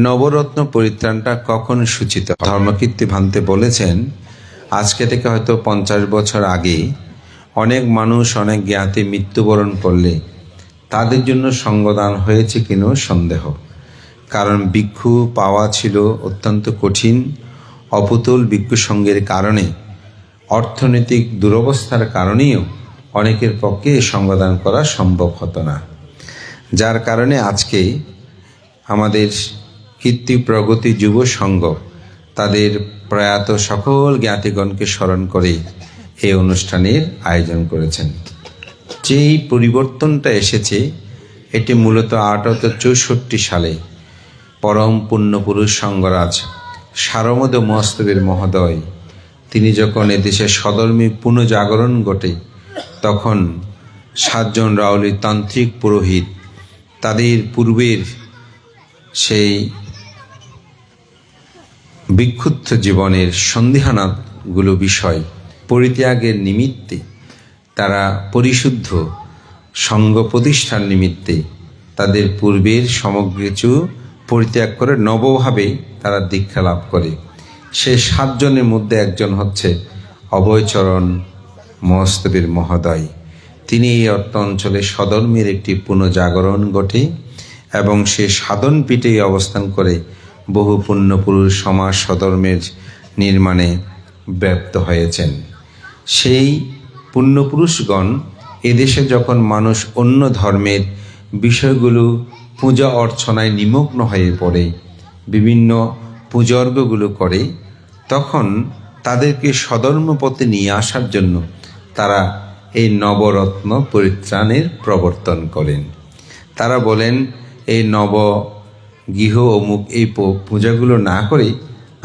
নবরত্ন পরিত্রাণটা কখন সূচিত? ধর্মকীর্তি ভান্তে বলেছেন, আজকে থেকে হয়তো 50 বছর আগে অনেক মানুষ অনেক জ্ঞাতি মৃত্যুবরণ করলে তাদের জন্য সঙ্গদান হয়েছে কিনা সন্দেহ। কারণ ভিক্ষু পাওয়া ছিল অত্যন্ত কঠিন। অপুতুল ভিক্ষু সঙ্গের কারণে, অর্থনৈতিক দুরবস্থার কারণেও অনেকের পক্ষে সঙ্গদান করা সম্ভব হতো না। যার কারণে আজকে আমাদের কীর্তি প্রগতি যুব সংঘ তাদের প্রয়াত সকল জ্ঞাতিগণকে স্মরণ করে এই অনুষ্ঠানের আয়োজন করেছেন। যেই পরিবর্তনটা এসেছে এটি মূলত 1864 সালে পরম পুণ্যপুরুষ সঙ্গরাজ সারমদ মস্তবীর মহোদয় তিনি যখন এদেশে সধর্মী পুনঃজাগরণ ঘটে, তখন 7 জন রাওলি তান্ত্রিক পুরোহিত তাদের পূর্বের সেই বিক্ষুব্ধ জীবনের সন্দিহানগুলো বিষয় পরিত্যাগের নিমিত্তে, তারা পরিশুদ্ধ সঙ্গ প্রতিষ্ঠার নিমিত্তে তাদের পূর্বের সমগ্র কিছু পরিত্যাগ করে নবভাবে তারা দীক্ষা লাভ করে। সে 7 জনের মধ্যে একজন হচ্ছে অভয়চরণ মহস্তবীর মহোদয়। তিনি এই অর্থ অঞ্চলে সধর্মের একটি পুনঃজাগরণ ঘটে এবং সে সাধন পীঠে অবস্থান করে বহু পুণ্যপুরুষ সমাজ সধর্মের নির্মাণে ব্যপ্ত হয়েছেন। সেই পুণ্যপুরুষগণ এদেশে যখন মানুষ অন্য ধর্মের বিষয়গুলো পূজা অর্চনায় নিমগ্ন হয়ে পড়ে, বিভিন্ন পূজার্ঘগুলো করে, তখন তাদেরকে সধর্ম পথে নিয়ে আসার জন্য তারা এই নবরত্ন পরিত্রাণের প্রবর্তন করেন। তারা বলেন, এই নব গৃহ অমুক এই পূজাগুলো না করে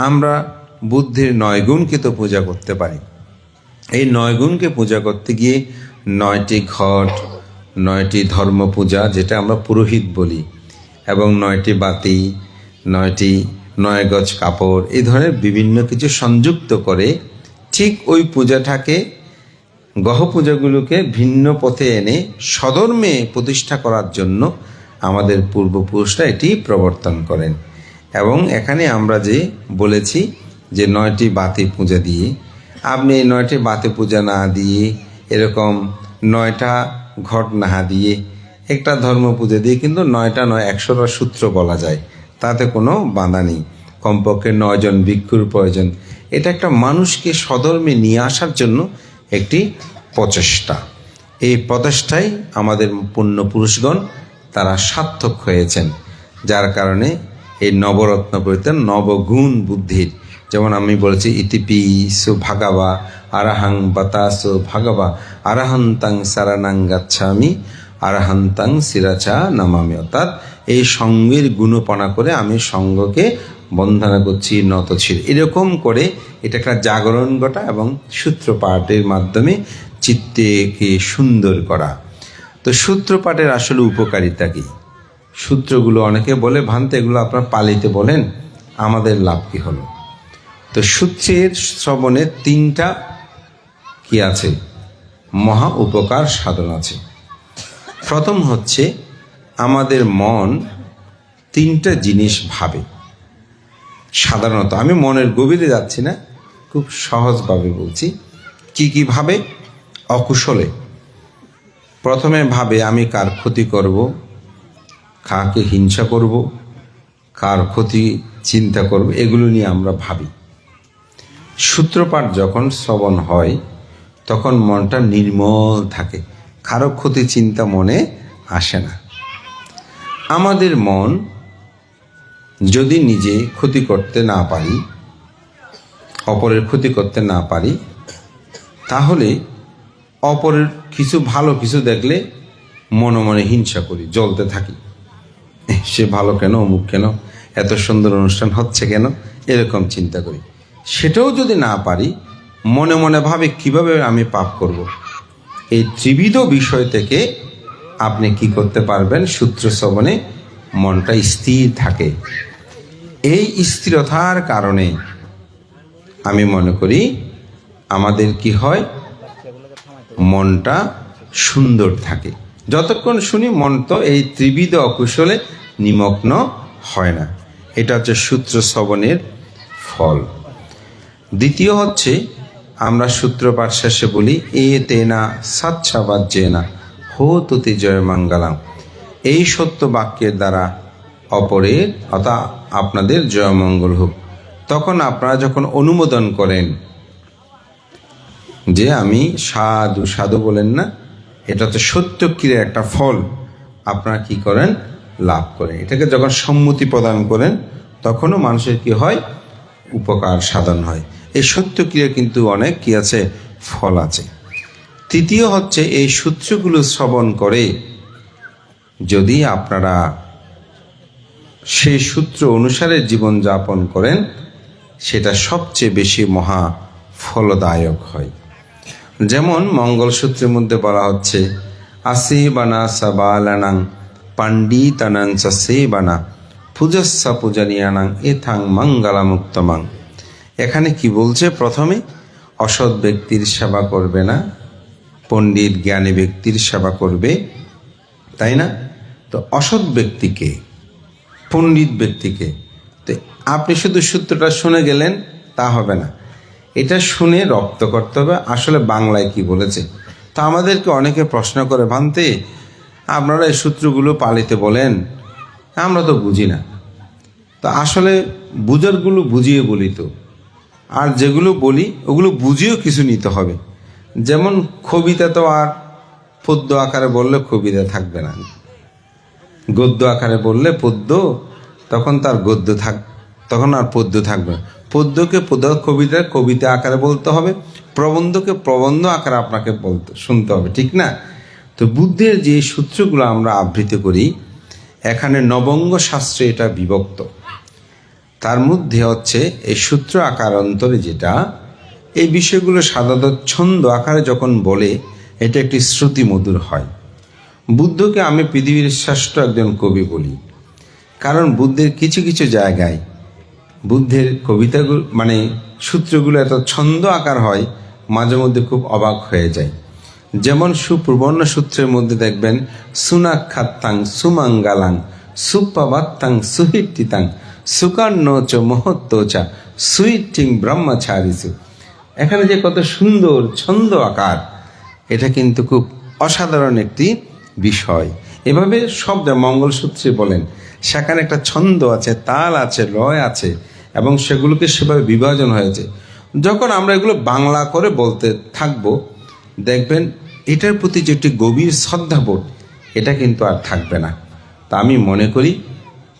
আমরা বুদ্ধের 9 গুণকে তো পূজা করতে পারি। এই 9 গুণকে পূজা করতে গিয়ে 9টি ঘট, 9টি ধর্ম পূজা যেটা আমরা পুরোহিত বলি, এবং 9টি বাতি, 9 গজ কাপড়, এই ধরনের বিভিন্ন কিছু সংযুক্ত করে ঠিক ওই পূজাটাকে, গ্রহ পূজাগুলোকে ভিন্ন পথে এনে সধর্মে প্রতিষ্ঠা করার জন্য আমাদের পূর্বপুরুষরা এটি প্রবর্তন করেন। এবং এখানে আমরা যে বলেছি যে 9টি বাতি পূজা দিয়ে, আপনি এই 9টি বাতি পূজা না দিয়ে, এরকম 9টা ঘট না দিয়ে, একটা ধর্ম পূজা দিয়ে কিন্তু 9টা নয় 100টা সূত্র বলা যায়, তাতে কোনো বাধা নেই। কমপক্ষে 9 জন ভিক্ষুর প্রয়োজন। এটা একটা মানুষকে সধর্মে নিয়ে আসার জন্য একটি প্রচেষ্টা। এই প্রচেষ্টায় আমাদের পুণ্যপুরুষগণ তারা সার্থক হয়েছেন। যার কারণে এই নবরত্ন পরিত্রাণ নবগুণ বুদ্ধির, যেমন আমি বলেছি, ইতিপিসু ভাগাবা আরাহাং বাতাসু ভাগাবা আরাহান্তাং সারানাং গাচ্ছামি আরাহান্তাং শিরাচা নামামি। অর্থাৎ এই সঙ্গের গুণপনা করে আমি সঙ্গকে বন্দনা করছি, নতশির, এরকম করে এটা একটা জাগরণ ঘটা এবং সূত্রপাঠের মাধ্যমে চিত্তকে সুন্দর করা। তো সূত্রপাঠের আসলে উপকারিতা কি? সূত্রগুলো অনেকে বলে, ভান্তে এগুলো আপনার পালিতে বলেন, আমাদের লাভ কি হলো? তো সূত্রের শ্রবণে 3টা কি আছে, মহা উপকার সাধন আছে। প্রথম হচ্ছে, আমাদের মন 3টা জিনিস ভাবে। সাধারণত আমি মনের গভীরে যাচ্ছি না, খুব সহজভাবে বলছি। কি ভাবে? অকুশলে প্রথমে ভাবে আমি কার ক্ষতি করব, কাকে হিংসা করব, কার ক্ষতি চিন্তা করব, এগুলো নিয়ে আমরা ভাবি। সূত্রপাঠ যখন শ্রবণ হয় তখন মনটা নির্মল থাকে, কারো ক্ষতি চিন্তা মনে আসে না। আমাদের মন যদি নিজে ক্ষতি করতে না পারি, অপরের ক্ষতি করতে না পারি, তাহলে অপরের কিছু ভালো কিছু দেখলে মনে মনে হিংসা করি, জ্বলতে থাকি, সে ভালো কেন, অমুক কেন, এত সুন্দর অনুষ্ঠান হচ্ছে কেন, এরকম চিন্তা করি। সেটাও যদি না পারি, মনে মনে ভাবে কিভাবে আমি পাপ করব। এই ত্রিবিধ বিষয় থেকে আপনি কি করতে পারবেন? সূত্র শ্রবণে মনটা স্থির থাকে। এই স্থিরতার কারণে আমি মনে করি আমাদের কি হয়, মনটা সুন্দর থাকে। যতক্ষণ শুনি মন তো এই ত্রিবিধ অকুশলে নিমগ্ন হয় না। এটা হচ্ছে সূত্র শ্রবণের ফল। দ্বিতীয় হচ্ছে আমরা সূত্রপাঠ শেষে বলি এ তেনা সাচ্ছাবাজ্যেনা হো তুতি জয় মঙ্গলাম। এই সত্য বাক্যের দ্বারা অপরের অর্থাৎ আপনাদের জয়মঙ্গল হোক। তখন আপনারা যখন অনুমোদন করেন যে আমি সাধু সাধু বলেন না, এটা তো সত্য ক্রিয়ার একটা ফল, আপনারা কি করেন? লাভ করেন। এটাকে যখন সম্মতি প্রদান করেন তখনও মানুষের কি হয়? উপকার সাধন হয়। এই সত্য ক্রিয়া কিন্তু অনেক কি আছে? ফল আছে। তৃতীয় হচ্ছে এই সূত্রগুলো শ্রবণ করে যদি আপনারা সেই সূত্র অনুসারে জীবন যাপন করেন, সেটা সবচেয়ে বেশি মহা ফলদায়ক হয়। যেমন মঙ্গলসূত্রের মধ্যে বলা হচ্ছে আসে বানা সাবালানাং পাণ্ডিতানাং সে বানা পূজস্যা পূজনীয়ানাং এথাং মঙ্গলামুক্তমাং। এখানে কি বলছে? প্রথমে অসৎ ব্যক্তির সেবা করবে না, পণ্ডিত জ্ঞানী ব্যক্তির সেবা করবে, তাই না? তো অসৎ ব্যক্তিকে, পণ্ডিত ব্যক্তিকে, তো আপনি শুধু সূত্রটা শুনে গেলেন তা হবে না, এটা শুনে রপ্ত করতে হবে আসলে বাংলায় কি বলেছে। তা আমাদেরকে অনেকে প্রশ্ন করে, ভান্তে আপনারা এই সূত্রগুলো পালিতে বলেন, আমরা তো বুঝি না। তো আসলে বুঝারগুলো বুঝিয়ে বলি তো, আর যেগুলো বলি ওগুলো বুঝিয়েও কিছু নিতে হবে। যেমন কবিতা তো আর পদ্য আকারে বললে কবিতা থাকবে না, গদ্য আকারে বললে পদ্য, তখন তার গদ্য তখন আর পদ্য থাকবে না। পদ্যকে পদ্য, কবিতা কবিতা আকারে বলতে হবে, প্রবন্ধকে প্রবন্ধ আকারে আপনাকে শুনতে হবে, ঠিক না? তো বুদ্ধের যে সূত্রগুলো আমরা আবৃত্তি করি, এখানে নবঙ্গ শাস্ত্রে এটা বিভক্ত। তার মধ্যে হচ্ছে এই সূত্র আকার অন্তরে যেটা, এই বিষয়গুলো সাধারণত ছন্দ আকারে যখন বলে এটা একটি শ্রুতি মধুর হয়। বুদ্ধকে আমি পৃথিবীর শ্রেষ্ঠ একজন কবি বলি, কারণ বুদ্ধের কিছু কিছু জায়গায় বুদ্ধের কবিতাগুলো মানে সূত্রগুলো এত ছন্দ আকার হয়, মাঝে মধ্যে খুব অবাক হয়ে যায়। যেমন সুপ্রবর্ণ সূত্রের মধ্যে দেখবেন সুনাক্ষাত্তাং সুমঙ্গালাং সুপ্রভাত্তাং সুহিটিতাং সুকান্ন চ মহত্ব চা সুইটিং ব্রহ্মচারীসু। এখানে যে কত সুন্দর ছন্দ আকার, এটা কিন্তু খুব অসাধারণ একটি বিষয়। এভাবে শব্দ মঙ্গলসূত্রে বলেন, সেখানে একটা ছন্দ আছে, তাল আছে, লয় আছে, এবং সেগুলোকে সেভাবে বিভাজন হয়েছে। যখন আমরা এগুলো বাংলা করে বলতে থাকব, দেখবেন এটার প্রতি যে একটি গভীর শ্রদ্ধাবোধ, এটা কিন্তু আর থাকবে না। তা আমি মনে করি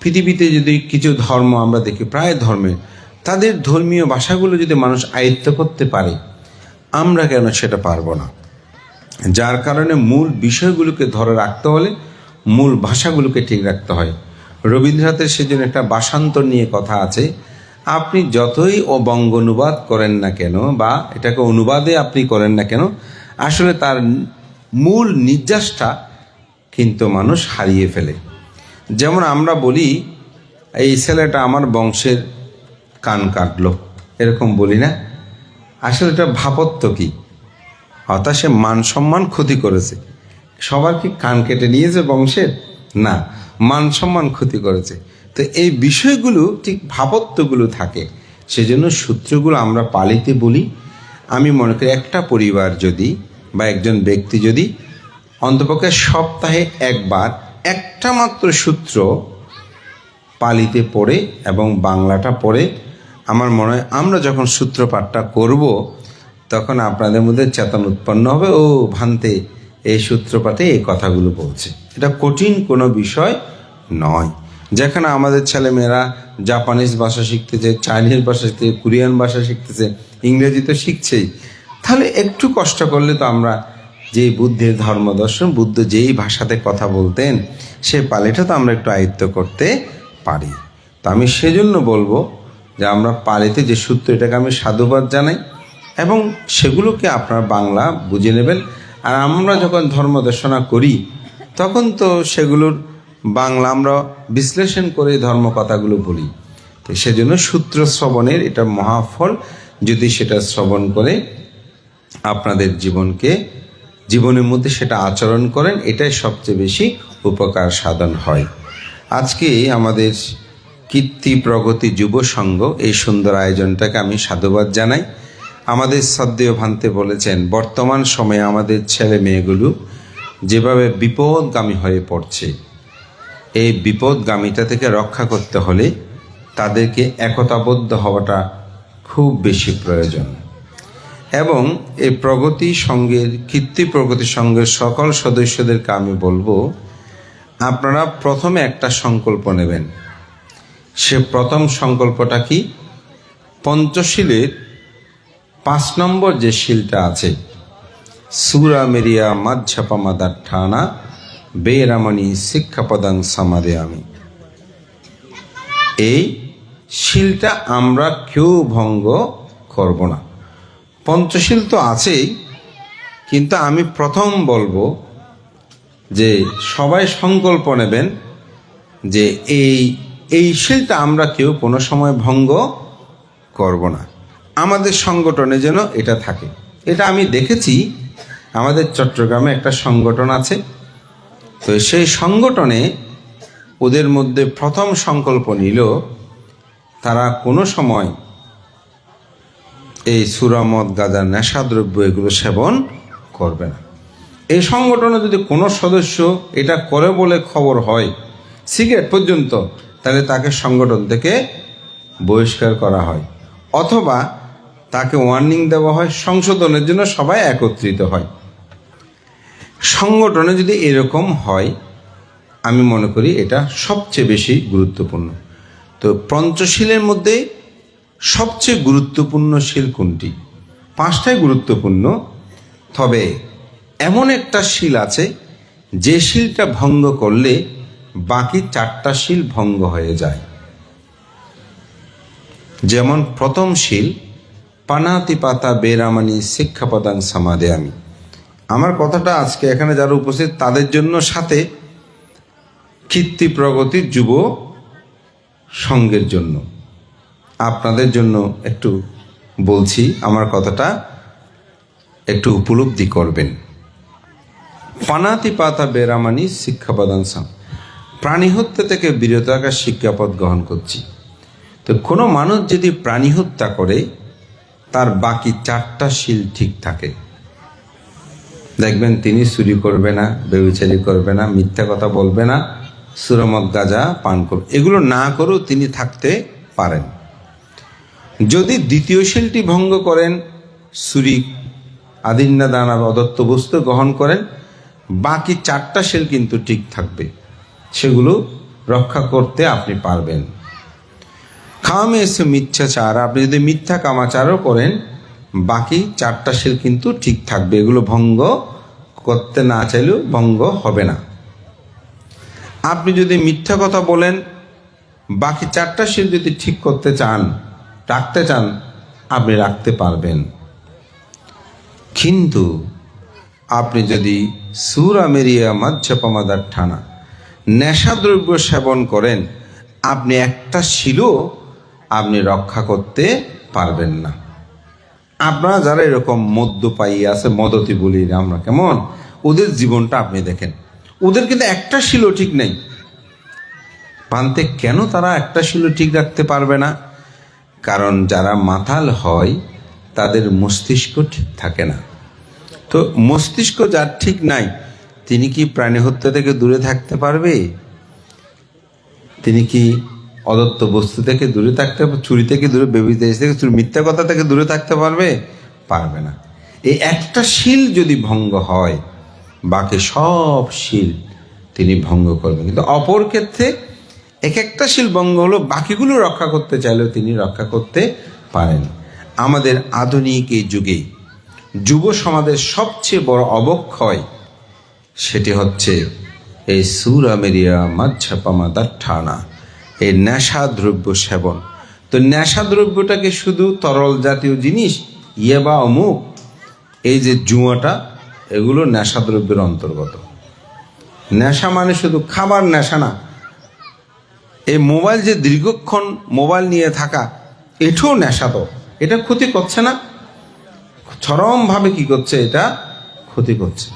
পৃথিবীতে যদি কিছু ধর্ম আমরা দেখি, প্রায় ধর্মে তাদের ধর্মীয় ভাষাগুলো যদি মানুষ আয়ত্ত করতে পারে, আমরা কেন সেটা পারবো না? যার কারণে মূল বিষয়গুলোকে ধরে রাখতে হলে মূল ভাষাগুলোকে ঠিক রাখতে হয়। রবীন্দ্রনাথের সেজন্য একটা ভাষান্তর নিয়ে কথা আছে। আপনি যতই বঙ্গ অনুবাদ করেন না কেন, বা এটাকে অনুবাদে আপনি করেন না কেন, আসলে তার মূল নির্যাসটা কিন্তু মানুষ হারিয়ে ফেলে। যেমন আমরা বলি এই ছেলেটা আমার বংশের কান কাটলো, এরকম বলি না? আসলে এটা ভাবত্ব কি? অর্থাৎ সে মান সম্মান ক্ষতি করেছে। সবার কি কান কেটে নিয়েছে বংশের? না, মান সম্মান ক্ষতি করেছে। তো এই বিষয়গুলো ঠিক ভাবত্বগুলো থাকে, সেজন্য সূত্রগুলো আমরা পালিতে বলি। আমি মনে করি একটা পরিবার যদি বা একজন ব্যক্তি যদি অন্তপক্ষে সপ্তাহে একবার একটা মাত্র সূত্র পালিতে পড়ে এবং বাংলাটা পড়ে, আমার মনে হয় আমরা যখন সূত্রপাঠটা করব তখন আপনাদের মধ্যে চেতনা উৎপন্ন হবে, ও ভান্তে এই সূত্রপাঠে এই কথাগুলো বলছে। এটা কঠিন কোনো বিষয় নয়। যেখানে আমাদের ছেলেমেয়েরা জাপানিজ ভাষা শিখতেছে, চাইনিজ ভাষা শিখতেছে, কোরিয়ান ভাষা শিখতেছে, ইংরেজি তো শিখছেই, তাহলে একটু কষ্ট করলে তো আমরা যে বুদ্ধের ধর্ম দর্শন, বুদ্ধ যেই ভাষাতে কথা বলতেন সে পালিটা তো আমরা একটু আয়ত্ত করতে পারি। তো আমি সেজন্য বলবো যে আমরা পালিতে যে সূত্র, এটাকে আমি সাধুবাদ জানাই, এবং সেগুলোকে আপনার বাংলা বুঝে নেবেন। আর আমরা যখন ধর্ম দর্শনা করি তখন তো সেগুলোর বাংলা আমরা বিশ্লেষণ করে ধর্ম কথাগুলো বলি। তো সেজন্য সূত্র শ্রবণের এটা মহাফল, যদি সেটা শ্রবণ করে আপনাদের জীবনের মধ্যে সেটা আচরণ করেন, এটাই সবচেয়ে বেশি উপকার সাধন হয়। আজকে আমাদের কীর্তি প্রগতি যুব সংঘ এই সুন্দর আয়োজনটাকে আমি সাধুবাদ জানাই। আমাদের শ্রদ্ধেয় ভান্তে বলেছেন, বর্তমান সময়ে আমাদের ছেলে মেয়েগুলো যেভাবে বিপদগামী হয়ে পড়ছে, এই বিপদগামীটা থেকে রক্ষা করতে হলে তাদেরকে একতাবদ্ধ হওয়াটা খুব বেশি প্রয়োজন। এবং এই প্রগতি সংঘের, কীর্তি প্রগতি সংঘের সকল সদস্যদেরকে আমি বলবো, আপনারা প্রথমে একটা সংকল্প নেবেন। সে প্রথম সংকল্পটা কি? পঞ্চশীলের 5 নম্বর যে শিলটা আছে, সুরা মেরিয়া মাঝাপামাদার ঠানা বেরামানি শিক্ষাপদাং সামাদে আমি, এই শিলটা আমরা কেউ ভঙ্গ করব না। পঞ্চশীল তো আছেই, কিন্তু আমি প্রথম বলবো যে সবাই সংকল্প নেবেন যে এই শিলটা আমরা কেউ কোনো সময় ভঙ্গ করব না। আমাদের সংগঠনে যেন এটা থাকে। এটা আমি দেখেছি, আমাদের চট্টগ্রামে একটা সংগঠন আছে, তো সেই সংগঠনে ওদের মধ্যে প্রথম সংকল্প নিল তারা কোনো সময় এই সুরা, মদ, গাঁজা, নেশাদ্রব্য এগুলো সেবন করবে না। এই সংগঠনে যদি কোনো সদস্য এটা করে বলে খবর হয়, সিগারেট পর্যন্ত, তাহলে তাকে সংগঠন থেকে বহিষ্কার করা হয়, অথবা তাকে ওয়ার্নিং দেওয়া হয়, সংশোধনের জন্য সবাই একত্রিত হয়। সংগঠনে যদি এরকম হয়, আমি মনে করি এটা সবচেয়ে বেশি গুরুত্বপূর্ণ। তো পঞ্চশীলের মধ্যে সবচেয়ে গুরুত্বপূর্ণ শিল কোনটি? 5টাই গুরুত্বপূর্ণ, তবে এমন একটা শিল আছে যে শিলটা ভঙ্গ করলে বাকি 4টা শিল ভঙ্গ হয়ে যায়। যেমন প্রথম শিল, পানাতি পাতা বেরামানি শিক্ষাপদাং সামাদে আমি। আমার কথাটা আজকে এখানে যারা উপস্থিত তাদের জন্য, সাথে কীর্তি প্রগতি যুব সংঘের জন্য, আপনাদের জন্য একটু বলছি, আমার কথাটা একটু উপলব্ধি করবেন। পানাতি পাতা বেরামানি শিক্ষাপদাং সাম, প্রাণী হত্যা থেকে বিরত থাকার শিক্ষাপদ গ্রহণ করছি। তো কোনো মানুষ যদি প্রাণী হত্যা করে, তার বাকি 4টা শিল ঠিক থাকে। দেখবেন তিনি চুরি করবে না, ব্যভিচারী করবে না, মিথ্যা কথা বলবে না, সুরা, মদ, গাঁজা পান করবে, এগুলো না করেও তিনি থাকতে পারেন। যদি দ্বিতীয় শিলটি ভঙ্গ করেন, চুরি, আদিন্না দানা, অদত্ত বস্তু গ্রহণ করেন, বাকি 4টা শিল কিন্তু ঠিক থাকবে, সেগুলো রক্ষা করতে আপনি পারবেন। খামে এসে মিথ্যাচার, আপনি যদি মিথ্যা কামাচারও করেন, বাকি 4টা শিল কিন্তু ঠিক থাকবে, এগুলো ভঙ্গ করতে না চাইলেও ভঙ্গ হবে না। আপনি যদি মিথ্যা কথা বলেন, বাকি 4টা শিল যদি ঠিক করতে চান, রাখতে চান, আপনি রাখতে পারবেন। কিন্তু আপনি যদি সুরা মেরিয়া মাঝাপামাদার ঠানা নেশাদ্রব্য সেবন করেন, আপনি একটা শিলও আপনি রক্ষা করতে পারবেন না। আপনারা যারা এরকম মদ্যপায়ী আছে, মদতি বলি আমরা, কেমন ওদের জীবনটা আপনি দেখেন, ওদের কিন্তু একটা শিলও ঠিক নেই। পান্তে কেন তারা একটা শিলও ঠিক রাখতে পারবে না? কারণ যারা মাতাল হয় তাদের মস্তিষ্ক ঠিক থাকে না। তো মস্তিষ্ক যার ঠিক নাই, তিনি কি প্রাণী হত্যা থেকে দূরে থাকতে পারবে? তিনি কি অদত্ত বস্তু থেকে দূরে থাকতে পারবে? চুরি থেকে দূরে, ব্যভিচার থেকে, মিথ্যা কথা থেকে দূরে থাকতে পারবে? পারবে না। এই একটা শিল যদি ভঙ্গ হয়, বাকি সব শিল তিনি ভঙ্গ করবেন। কিন্তু অপর ক্ষেত্রে এক একটা শিল ভঙ্গ হলো, বাকিগুলো রক্ষা করতে চাইলেও তিনি রক্ষা করতে পারেন। আমাদের আধুনিক এই যুগে যুব সমাজের সবচেয়ে বড় অবক্ষয়, সেটি হচ্ছে এই সুরা মেরিয়া মাঝাপামাদার ঠানা, এই নেশাদ্রব্য সেবন। তো নেশাদ্রব্যটাকে শুধু তরল জাতীয় জিনিস, বা অমুক, এই যে জুয়াটা, এগুলো নেশাদ্রব্যের অন্তর্গত। নেশা মানে শুধু খাবার নেশা না, এই মোবাইল যে দীর্ঘক্ষণ মোবাইল নিয়ে থাকা, এটাও নেশা। তো এটা ক্ষতি করছে না? চরমভাবে কি করছে? এটা ক্ষতি করছে।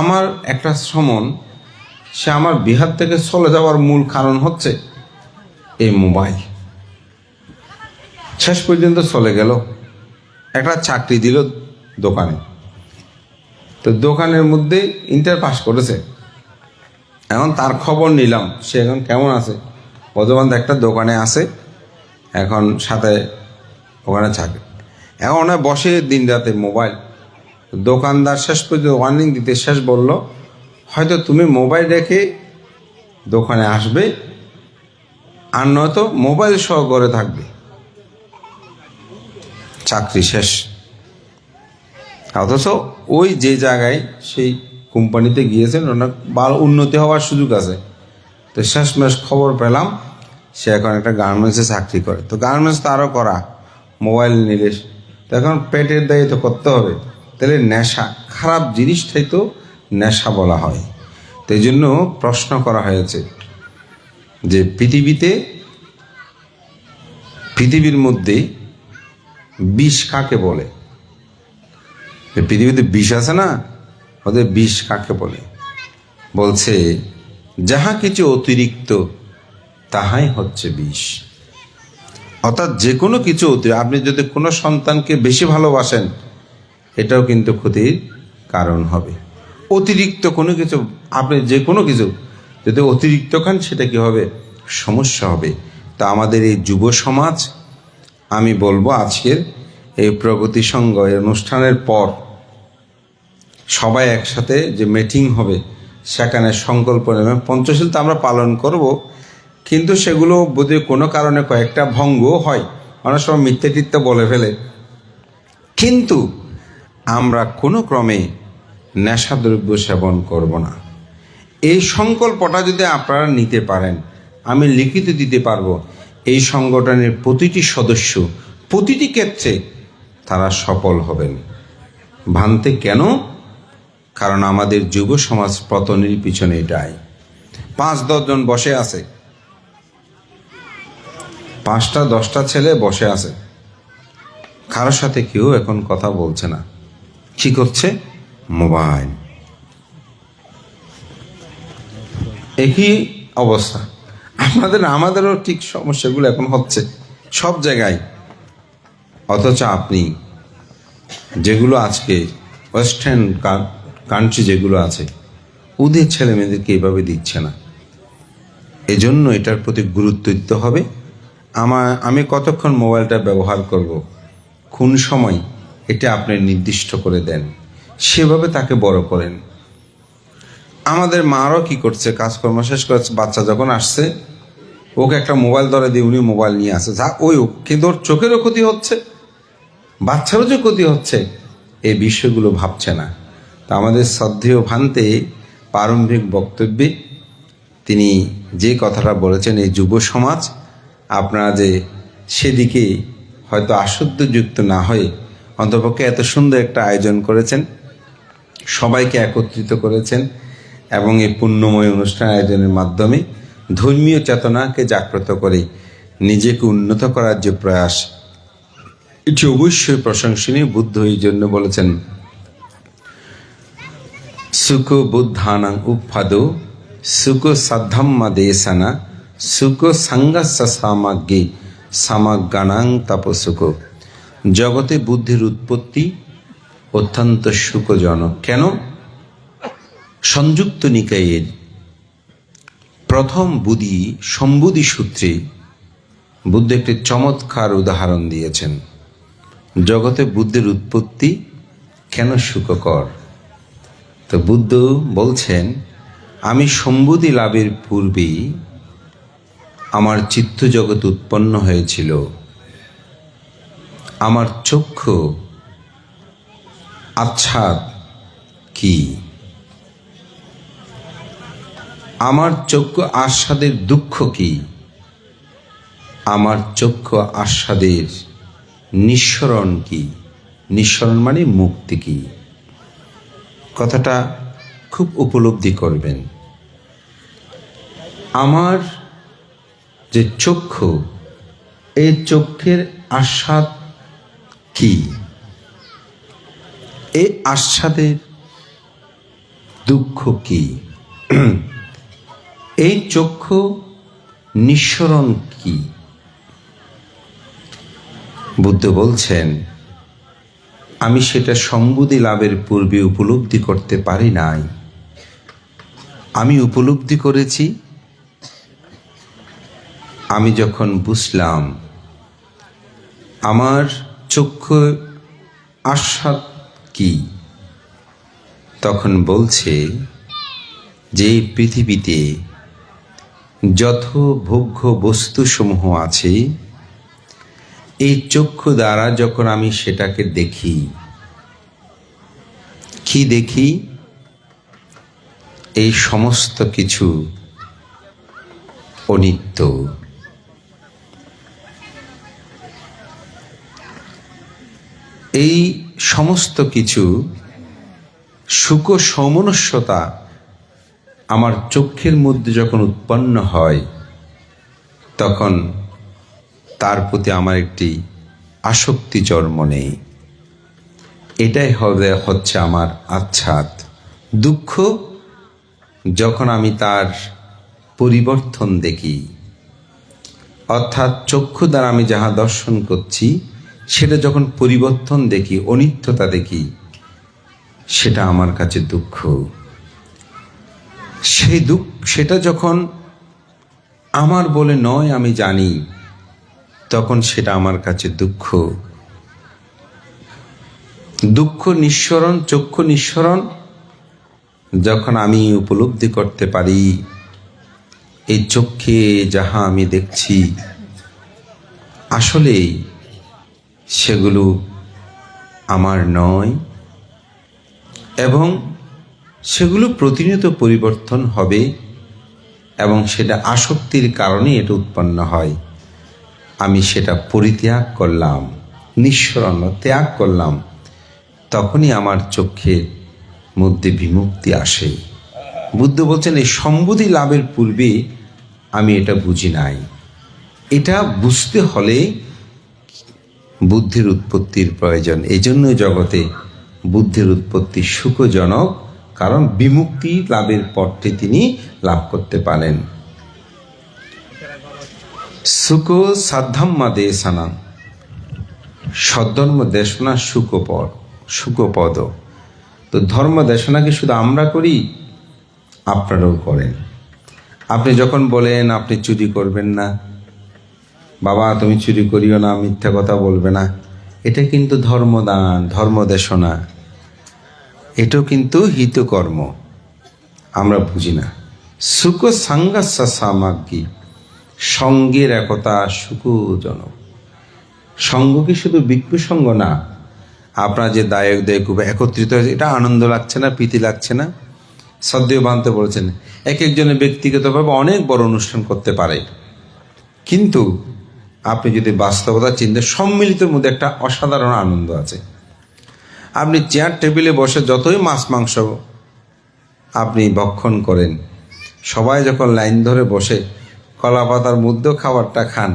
আমার একটা সমন, সে আমার বিহার থেকে চলে যাওয়ার মূল কারণ হচ্ছে এই মোবাইল। শেষ পর্যন্ত চলে গেল, একটা চাকরি দিল দোকানে। তো দোকানের মধ্যে ইন্টার পাস করেছে, এখন তার খবর নিলাম সে এখন কেমন আছে। বর্তমান একটা দোকানে আছে, এখন সাথে ওখানে চাকরি। এখন ওনার বসে দিন রাতে মোবাইল। দোকানদার শেষ পর্যন্ত ওয়ার্নিং দিতে শেষ বলল, হয়তো তুমি মোবাইল রেখে দোকানে আসবে, আর নয়তো মোবাইল সহ ঘরে থাকবে। চাকরি শেষ। অথচ ওই যে জায়গায় সেই কোম্পানিতে গিয়েছেন, ওনার ভালো উন্নতি হওয়ার সুযোগ আছে। তো শেষমেশ খবর পেলাম সে এখন একটা গার্মেন্টসে চাকরি করে। তো গার্মেন্টস তো আরও করা, মোবাইল নিলে তো এখন পেটের দায়ী তো করতে হবে। তাহলে নেশা, খারাপ জিনিসটাই তো নেশা বলা হয়। তো এই জন্য প্রশ্ন করা হয়েছে যে পৃথিবীর মধ্যে বিষ কাকে বলে? পৃথিবীতে বিষ আছে না, ওদের বিষ কাকে বলে? বলছে যাহা কিছু অতিরিক্ত তাহাই হচ্ছে বিষ। অর্থাৎ যে কোনো কিছু আপনি যদি কোনো সন্তানকে বেশি ভালোবাসেন, এটাও কিন্তু ক্ষতির কারণ হবে। অতিরিক্ত কোনো কিছু, আপনি যে কোনো কিছু যদি অতিরিক্ত খান, সেটা কি হবে? সমস্যা হবে। তা আমাদের এই যুব সমাজ, আমি বলবো আজকের এই প্রগতি সংঘ এই অনুষ্ঠানের পর সবাই একসাথে যে মিটিং হবে, সেখানে সংকল্প নেবে। পঞ্চশীল তো আমরা পালন করব, কিন্তু সেগুলো যদি কোনো কারণে কয়েকটা ভঙ্গ হয়, অনেক সময় মিথ্যে টিথ্যে বলে ফেলে, কিন্তু আমরা কোনো ক্রমে নেশাদ্রব্য সেবন করব না। এই সংকল্পটা যদি আপনারা নিতে পারেন, আমি লিখিত দিতে পারবো, এই সংগঠনের প্রতিটি সদস্য প্রতিটি ক্ষেত্রে তারা সফল হবেন। ভাঙতে কেন? কারণ আমাদের যুব সমাজ পতনের পিছনে এটাই। 5-10 জন বসে আছে, 5টা-10টা ছেলে বসে আছে, কারোর সাথে কেউ এখন কথা বলছে না। কি করছে? মোবাইল। একই অবস্থা আমাদেরও ঠিক সমস্যাগুলো এখন হচ্ছে সব জায়গায়। অথচ আপনি যেগুলো আজকে ওয়েস্টার্ন কান্ট্রি যেগুলো আছে, ওদের ছেলে মেয়েদেরকে এভাবে দিচ্ছে না। এজন্য এটার প্রতি গুরুত্ব দিতে হবে। আমি কতক্ষণ মোবাইলটা ব্যবহার করব, কোন সময়, এটা আপনি নির্দিষ্ট করে দেন, সেভাবে তাকে বড় করেন। আমাদের মারও কি করছে, কাজকর্ম শেষ করেছে, বাচ্চা যখন আসছে ওকে একটা মোবাইল ধরে দিয়ে উনি মোবাইল নিয়ে আসে, যা কিন্তু ওর চোখেরও ক্ষতি হচ্ছে, বাচ্চারও যে ক্ষতি হচ্ছে, এই বিষয়গুলো ভাবছে না। তা আমাদের শ্রদ্ধেয় ভান্তে প্রারম্ভিক বক্তব্যে তিনি যে কথাটা বলেছেন, এই যুব সমাজ আপনারা যে সেদিকে হয়তো আশুদ্ধযুক্ত না হয়ে অন্তপক্ষে এত সুন্দর একটা আয়োজন করেছেন, সবাইকে একত্রিত করেছেন, এবং এই পুণ্যময় অনুষ্ঠান আয়োজনের মাধ্যমে ধর্মীয় চেতনাকে জাগ্রত করে নিজেকে উন্নত করার যে প্রয়াস, এটি অবশ্যই প্রশংসনীয়। বুদ্ধ এই জন্য বলেছেন, সুখ বুদ্ধানাং উপাদো সুখ সাধ্যাম্মা দেশানা সুখ সাঙ্গাস্য সামাগ্যে সামাজ্ঞানাং তাপসুখ। জগতে বুদ্ধির উৎপত্তি অত্যন্ত সুখজনক। কেন? সংযুক্ত নিকায়ের প্রথম সম্বুধি সূত্রে বুদ্ধ একটি চমৎকার উদাহরণ দিয়েছেন। জগতে বুদ্ধের উৎপত্তি কেন সুখকর? তো বুদ্ধ বলছেন, আমি সম্বুধি লাভের পূর্বেই আমার চিত্ত জগৎ উৎপন্ন হয়েছিল। আমার চক্ষু আচ্ছাদ কি? আমার চক্ষু আস্বাদের দুঃখ কি? আমার চক্ষু আস্বাদের নিঃসরণ কি? নিঃসরণ মানে মুক্তি কি? কথাটা খুব উপলব্ধি করবেন। আমার যে চক্ষু, এই চক্ষের আস্বাদ কি? এই আস্বাদের দুঃখ কি? এই চক্ষু নিঃসরণ কি? বুদ্ধ বলছেন, আমি সেটা সম্বুদ্ধি লাভের পূর্বে উপলব্ধি করতে পারি নাই। আমি উপলব্ধি করেছি আমি যখন বুঝলাম আমার চক্ষু আস্বাদ কি, তখন বলছে যে এই পৃথিবীতে যত ভোগ্য বস্তুসমূহ আছে, এই চক্ষু দ্বারা যখন আমি সেটাকে দেখি, কি দেখি? এই সমস্ত কিছু অনিত্য। এই সমস্ত কিছু সুখ সৌমনস্যতা আমার চক্ষের মধ্যে যখন উৎপন্ন হয়, তখন তার প্রতি আমার একটি আসক্তি জন্ম নেই। এটাই হচ্ছে আমার আচ্ছাদ। দুঃখ যখন আমি তার পরিবর্তন দেখি, অর্থাৎ চক্ষু দ্বারা আমি যাহা দর্শন করছি সেটা যখন পরিবর্তন দেখি, অনিত্যতা দেখি, সেটা আমার কাছে দুঃখ। সেই সেটা যখন আমার বলে নয় আমি জানি, তখন সেটা আমার কাছে দুঃখ। দুঃখ নিঃসরণ, চক্ষু নিঃসরণ যখন আমি উপলব্ধি করতে পারি, এই চক্ষে যাহা আমি দেখছি আসলে সেগুলো আমার নয়, এবং সেগুলো প্রতিনিয়ত পরিবর্তন হবে, এবং সেটা আসক্তির কারণে এটা উৎপন্ন হয়। আমি সেটা পরিত্যাগ করলাম, নিঃসরণ ত্যাগ করলাম, তখনই আমার চোখের মধ্যে বিমুক্তি আসে। বুদ্ধ বলছেন, এই সম্বুদ্ধি লাভের পূর্বে আমি এটা বুঝি নাই। এটা বুঝতে হলে বুদ্ধির উৎপত্তির প্রয়োজন। এই জন্যই জগতে বুদ্ধির উৎপত্তি সুখজনক, কারণ বিমুক্তি লাভের পথটি তিনি লাভ করতে পারেন। সুখ সাধ্যাম্মা দেশানা, সদ্ধর্ম দেশনা সুখপদ। তো ধর্ম দেশনা কি শুধু আমরা করি? আপনারাও করেন। আপনি যখন বলেন আপনি চুরি করবেন না, বাবা তুমি চুরি করিও না, মিথ্যা কথা বলবে না, এটা কিন্তু ধর্মদান, ধর্মদেশনা, এটাও কিন্তু হিতকর্ম। আমরা বুঝি না। সুখ সাঙ্গাসা সামাগ্রী, সঙ্গের একতা সুখজনক। সঙ্গ কি শুধু ভিক্ষু সঙ্গ না, আপনার যে দায়ক দায়ক একত্রিত হয়েছে, এটা আনন্দ লাগছে না, প্রীতি লাগছে না? সদ্দেব বানতে বলেছেন, এক একজনের ব্যক্তিগতভাবে অনেক বড় অনুষ্ঠান করতে পারে, কিন্তু আপনি যদি বাস্তবতা চিন্তা, সম্মিলিতের মধ্যে একটা অসাধারণ আনন্দ আছে। আপনি চেয়ার টেবিলে বসে যতই মাছ মাংস আপনি ভক্ষণ করেন, সবাই যখন লাইন ধরে বসে কলা পাতার মধ্যেও খাবারটা খান,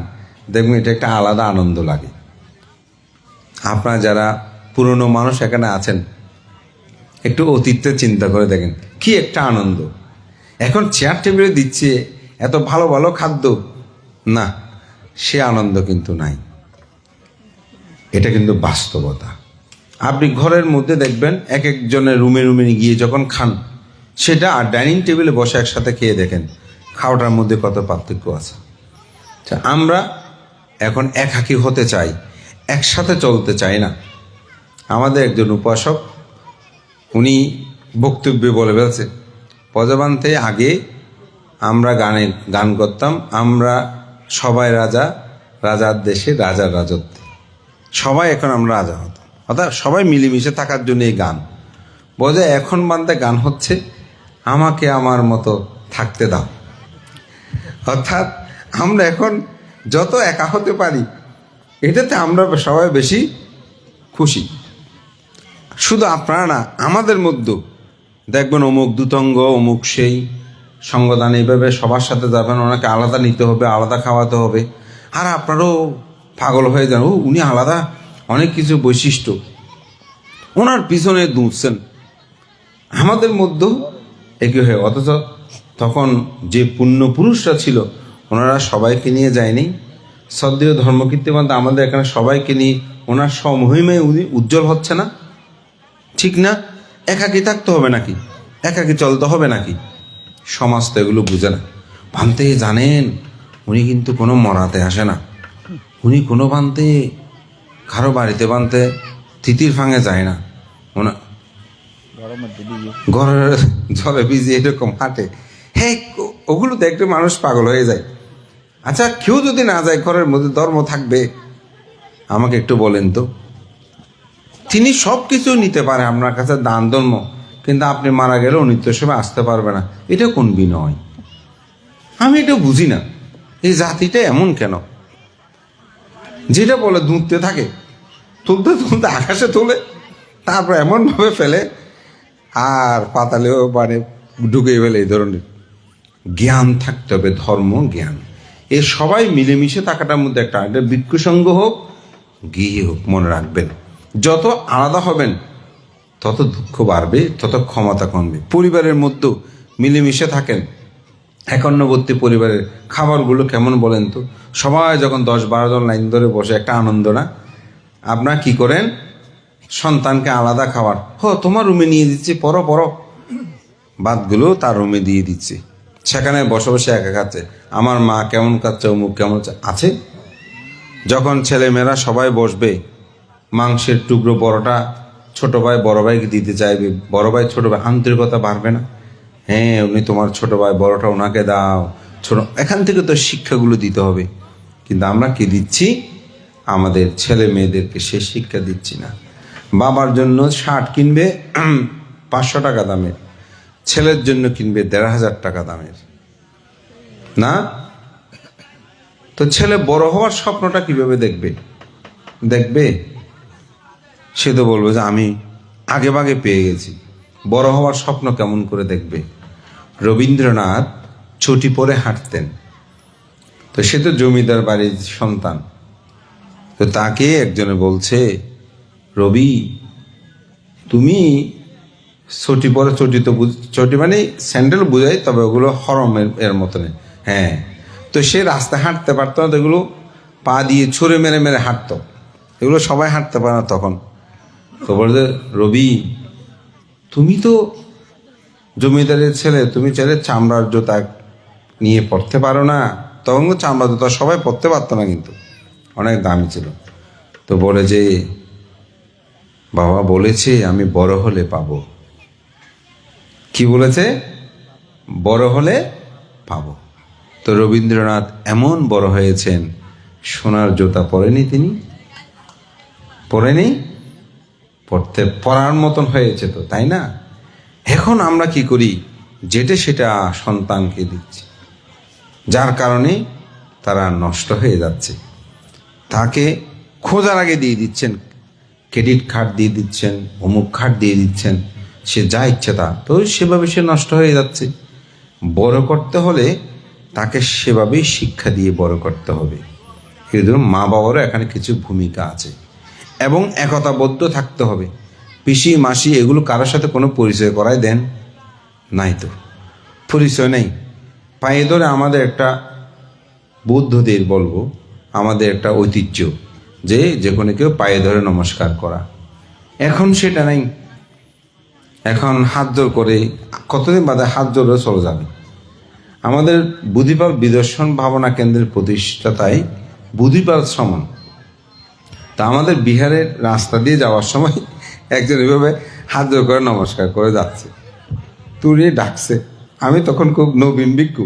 দেখবেন এটা একটা আলাদা আনন্দ লাগে। আপনারা যারা পুরনো মানুষ এখানে আছেন, একটু অতীতের চিন্তা করে দেখেন, কি একটা আনন্দ। এখন চেয়ার টেবিলে দিচ্ছে এত ভালো ভালো খাদ্য, না, সে আনন্দ কিন্তু নাই। এটা কিন্তু বাস্তবতা। আপনি ঘরের মধ্যে দেখবেন এক একজনের রুমে রুমে গিয়ে যখন খান, সেটা আর ডাইনিং টেবিলে বসে একসাথে খেয়ে দেখেন, খাওয়াটার মধ্যে কত পার্থক্য আছে। আমরা এখন একাকী হতে চাই, একসাথে চলতে চাই না। আমাদের একজন উপাসক, উনি বক্তব্যে বলে ফেলছে, প্রজাবান্তে আগে আমরা গান করতাম, আমরা সবাই রাজা, রাজার দেশে রাজার রাজত্বে, সবাই এখন আমরা রাজা হতাম, অর্থাৎ সবাই মিলেমিশে থাকার জন্য এই গান বোঝে। এখন বান্তে গান হচ্ছে আমাকে আমার মতো থাকতে দাও, অর্থাৎ আমরা এখন যত একা হতে পারি এটাতে আমরা সবাই বেশি খুশি। শুধু আপনারা না, আমাদের মধ্যেও দেখবেন অমুক দুতঙ্গ, অমুক সেই সঙ্গদান, এইভাবে সবার সাথে যাবেন, ওনাকে আলাদা নিতে হবে, আলাদা খাওয়াতে হবে, আর আপনারও পাগল হয়ে যান, উনি আলাদা, অনেক কিছু বৈশিষ্ট্য, ওনার পিছনে দুঁড়ছেন। আমাদের মধ্যেও একই হয়ে, অথচ তখন যে পুণ্যপুরুষরা ছিল ওনারা সবাইকে নিয়ে যায়নি। শ্রদ্ধেয় ধর্মকীর্তিমন্ত আমাদের এখানে সবাইকে নিয়ে ওনার সমহিমায় উজ্জ্বল হচ্ছে না? ঠিক না? একাকী থাকতে হবে নাকি? একাকী চলতে হবে নাকি? সমাজ তো এগুলো বুঝে না। ভান্তে জানেন, উনি কিন্তু কোনো মরাতে আসে না। উনি কোনো ভান্তে কারো বাড়িতে বানতে তিতির ফাঙে যায় না। ওনা ঘরের জলে ভিজে এরকম হাঁটে। হ্যাঁ, ওগুলো দেখতে মানুষ পাগল হয়ে যায়। আচ্ছা, কেউ যদি না যায়, ঘরের মধ্যে ধর্ম থাকবে? আমাকে একটু বলেন তো। তিনি সব কিছু নিতে পারে আপনার কাছে, দান ধর্ম, কিন্তু আপনি মারা গেলেও নিত্যর সময় আসতে পারবে না। এটা কোন বিনয়? আমি এটা বুঝি না। এই জাতিটা এমন কেন? যেটা বলে দুধতে থাকে, তুলতে তুলতে আকাশে তোলে, তারপর এমনভাবে ফেলে আর পাতালেও মানে ঢুকে ফেলে। এই ধরনের জ্ঞান থাকতে হবে, ধর্ম জ্ঞান। এ সবাই মিলেমিশে থাকাটার মধ্যে একটা, এটা ভিক্ষুসঙ্গ হোক, গিয়ে হোক, মনে রাখবেন যত আলাদা হবেন তত দুঃখ বাড়বে, তত ক্ষমতা কমবে। পরিবারের মধ্যেও মিলেমিশে থাকেন। একান্নবর্তী পরিবারের খাবারগুলো কেমন বলেন তো? সবাই যখন 10-12 জন লাইন ধরে বসে, একটা আনন্দ না? আপনারা কি করেন? সন্তানকে আলাদা খাবার, তোমার রুমে নিয়ে দিচ্ছি, পরো পরো, ভাতগুলো তার রুমে দিয়ে দিচ্ছে। সেখানে বসে বসে একা খাচ্ছে। আমার মা কেমন খাচ্ছে, অমুক কেমন আছে। যখন ছেলেমেয়েরা সবাই বসবে, মাংসের টুকরো বড়টা ছোট ভাই বড় ভাইকে দিতে চাইবে, বড় ভাই ছোট ভাই, আন্তরিকতা বাড়বে না? হ্যাঁ, উনি তোমার ছোট ভাই, বড়টা ওনাকে দাও, ছোট। এখান থেকে তো শিক্ষাগুলো দিতে হবে। কিন্তু আমরা কি দিচ্ছি? আমাদের ছেলে মেয়েদেরকে সে শিক্ষা দিচ্ছি না। বাবার জন্য শার্ট কিনবে 500 টাকা দামের, ছেলের জন্য কিনবে 1500 টাকা দামের, না? তো ছেলে বড় হওয়ার স্বপ্নটা কিভাবে দেখবে? সে তো বলবে যে আমি আগে ভাগে পেয়ে গেছি। বড় হওয়ার স্বপ্ন কেমন করে দেখবে? রবীন্দ্রনাথ চটি পরে হাঁটতেন। তো সে তো জমিদার বাড়ির সন্তান। তো তাকে একজনে বলছে, রবি, তুমি চটি পরে, চটি তো চটি মানে স্যান্ডেল বোঝাই, তবে ওগুলো হরমের এর মতন। হ্যাঁ, তো সে রাস্তায় হাঁটতে পারতো না, তো এগুলো পা দিয়ে ছুঁড়ে মেরে মেরে হাঁটতো। এগুলো সবাই হাঁটতে পারে না তখন। তো বলছে, রবি, তুমি তো জমিদারের ছেলে, তুমি চাইলে চামড়ার জুতা নিয়ে পড়তে পারো না? তখন চামড়ার জুতা সবাই পড়তে পারতো না, কিন্তু অনেক দামি ছিল। তো বলে যে, বাবা বলেছে আমি বড় হলে পাবো। কি বলেছে? বড় হলে পাবো। তো রবীন্দ্রনাথ এমন বড় হয়েছেন, সোনার জুতা পরেনি, তিনি পরেনি, পরার মতন হয়েছে তো, তাই না? এখন আমরা কি করি? যেটা সেটা সন্তানকে দিচ্ছি, যার কারণে তারা নষ্ট হয়ে যাচ্ছে। তাকে খোঁজার আগে দিয়ে দিচ্ছেন, ক্রেডিট কার্ড দিয়ে দিচ্ছেন, অমুক কার্ড দিয়ে দিচ্ছেন, সে যা ইচ্ছে তা, তো সেভাবে সে নষ্ট হয়ে যাচ্ছে। বড় করতে হলে তাকে সেভাবেই শিক্ষা দিয়ে বড় করতে হবে। এই ধরুন, মা বাবারও এখানে কিছু ভূমিকা আছে এবং একতাবদ্ধ থাকতে হবে। পিসি মাসি এগুলো কারোর সাথে কোনো পরিচয় করায় দেন নাই, তো পরিচয় নেই। পায়ে ধরে আমাদের একটা বৌদ্ধদের বলবো, আমাদের একটা ঐতিহ্য যে কোনো কেউ পায়ে ধরে নমস্কার করা। এখন সেটা নাই। এখন হাত জোর করে, কতদিন বাদে হাত জোরে চলে যাবে। আমাদের বুদ্ধিপাল বিদর্শন ভাবনা কেন্দ্রের প্রতিষ্ঠাতায় বুদ্ধিপাল শ্রমণ, তা আমাদের বিহারের রাস্তা দিয়ে যাওয়ার সময় একজন এভাবে হাত জোর করে নমস্কার করে যাচ্ছে, তুড়িয়ে ডাকছে। আমি তখন খুব নবীন ভিক্ষু।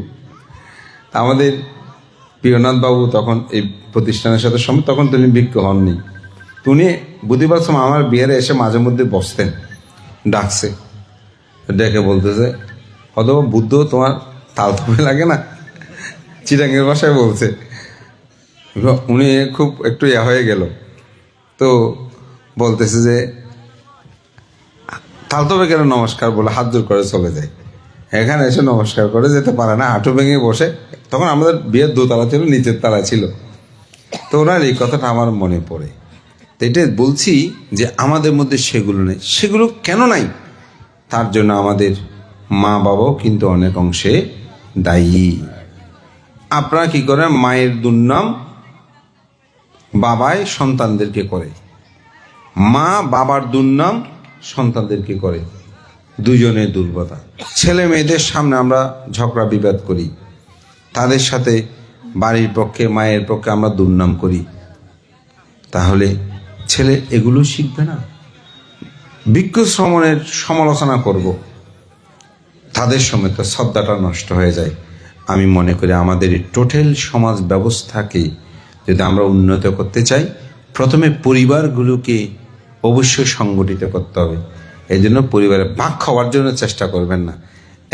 আমাদের প্রিয়নাথ বাবু তখন এই প্রতিষ্ঠানের সাথে তখন তিনি ভিক্ষু হননি। তিনি বুধবার সময় আমার বিহারে এসে মাঝে মধ্যে বসতেন। ডাকছে, ডেকে বলতেছে, অথবা বুদ্ধ তোমার তাল তবে লাগে না, চিরাঙ্গের ভাষায় বলছে। উনি খুব একটু হয়ে গেল, তো বলতেছে যে তালতবে কেন নমস্কার বলে হাত জোর করে চলে যায়। এখানে এসে নমস্কার করে যেতে পারে না, হাঁটু ভেঙে বসে। তখন আমাদের বিয়ের দোতলা ছিল, নিচের তালা ছিল। তো ওনার এই কথাটা আমার মনে পড়ে। তো এটা বলছি যে আমাদের মধ্যে সেগুলো নেই। সেগুলো কেন নাই? তার জন্য আমাদের মা বাবাও কিন্তু অনেক অংশে দায়ী। আপনারা কি করেন, মায়ের দুর্নাম বাবাই সন্তানদেরকে করে, মা বাবার দুর্নাম সন্তানদেরকে করে, দুজনের দুর্বলতা। ছেলে মেয়েদের সামনে আমরা ঝগড়া বিবাদ করি, তাদের সাথে বাড়ির পক্ষে মায়ের পক্ষে আমরা দুর্নাম করি, তাহলে ছেলে এগুলো শিখবে না। বৃক্ষ শ্রমণের সমালোচনা করব, তাদের সময় তো শ্রদ্ধাটা নষ্ট হয়ে যায়। আমি মনে করি আমাদের টোটাল সমাজ ব্যবস্থাকে যদি আমরা উন্নত করতে চাই, প্রথমে পরিবারগুলোকে অবশ্যই সংগঠিত করতে হবে। এই জন্য পরিবারে ভাগ খাওয়ার জন্য চেষ্টা করবেন না,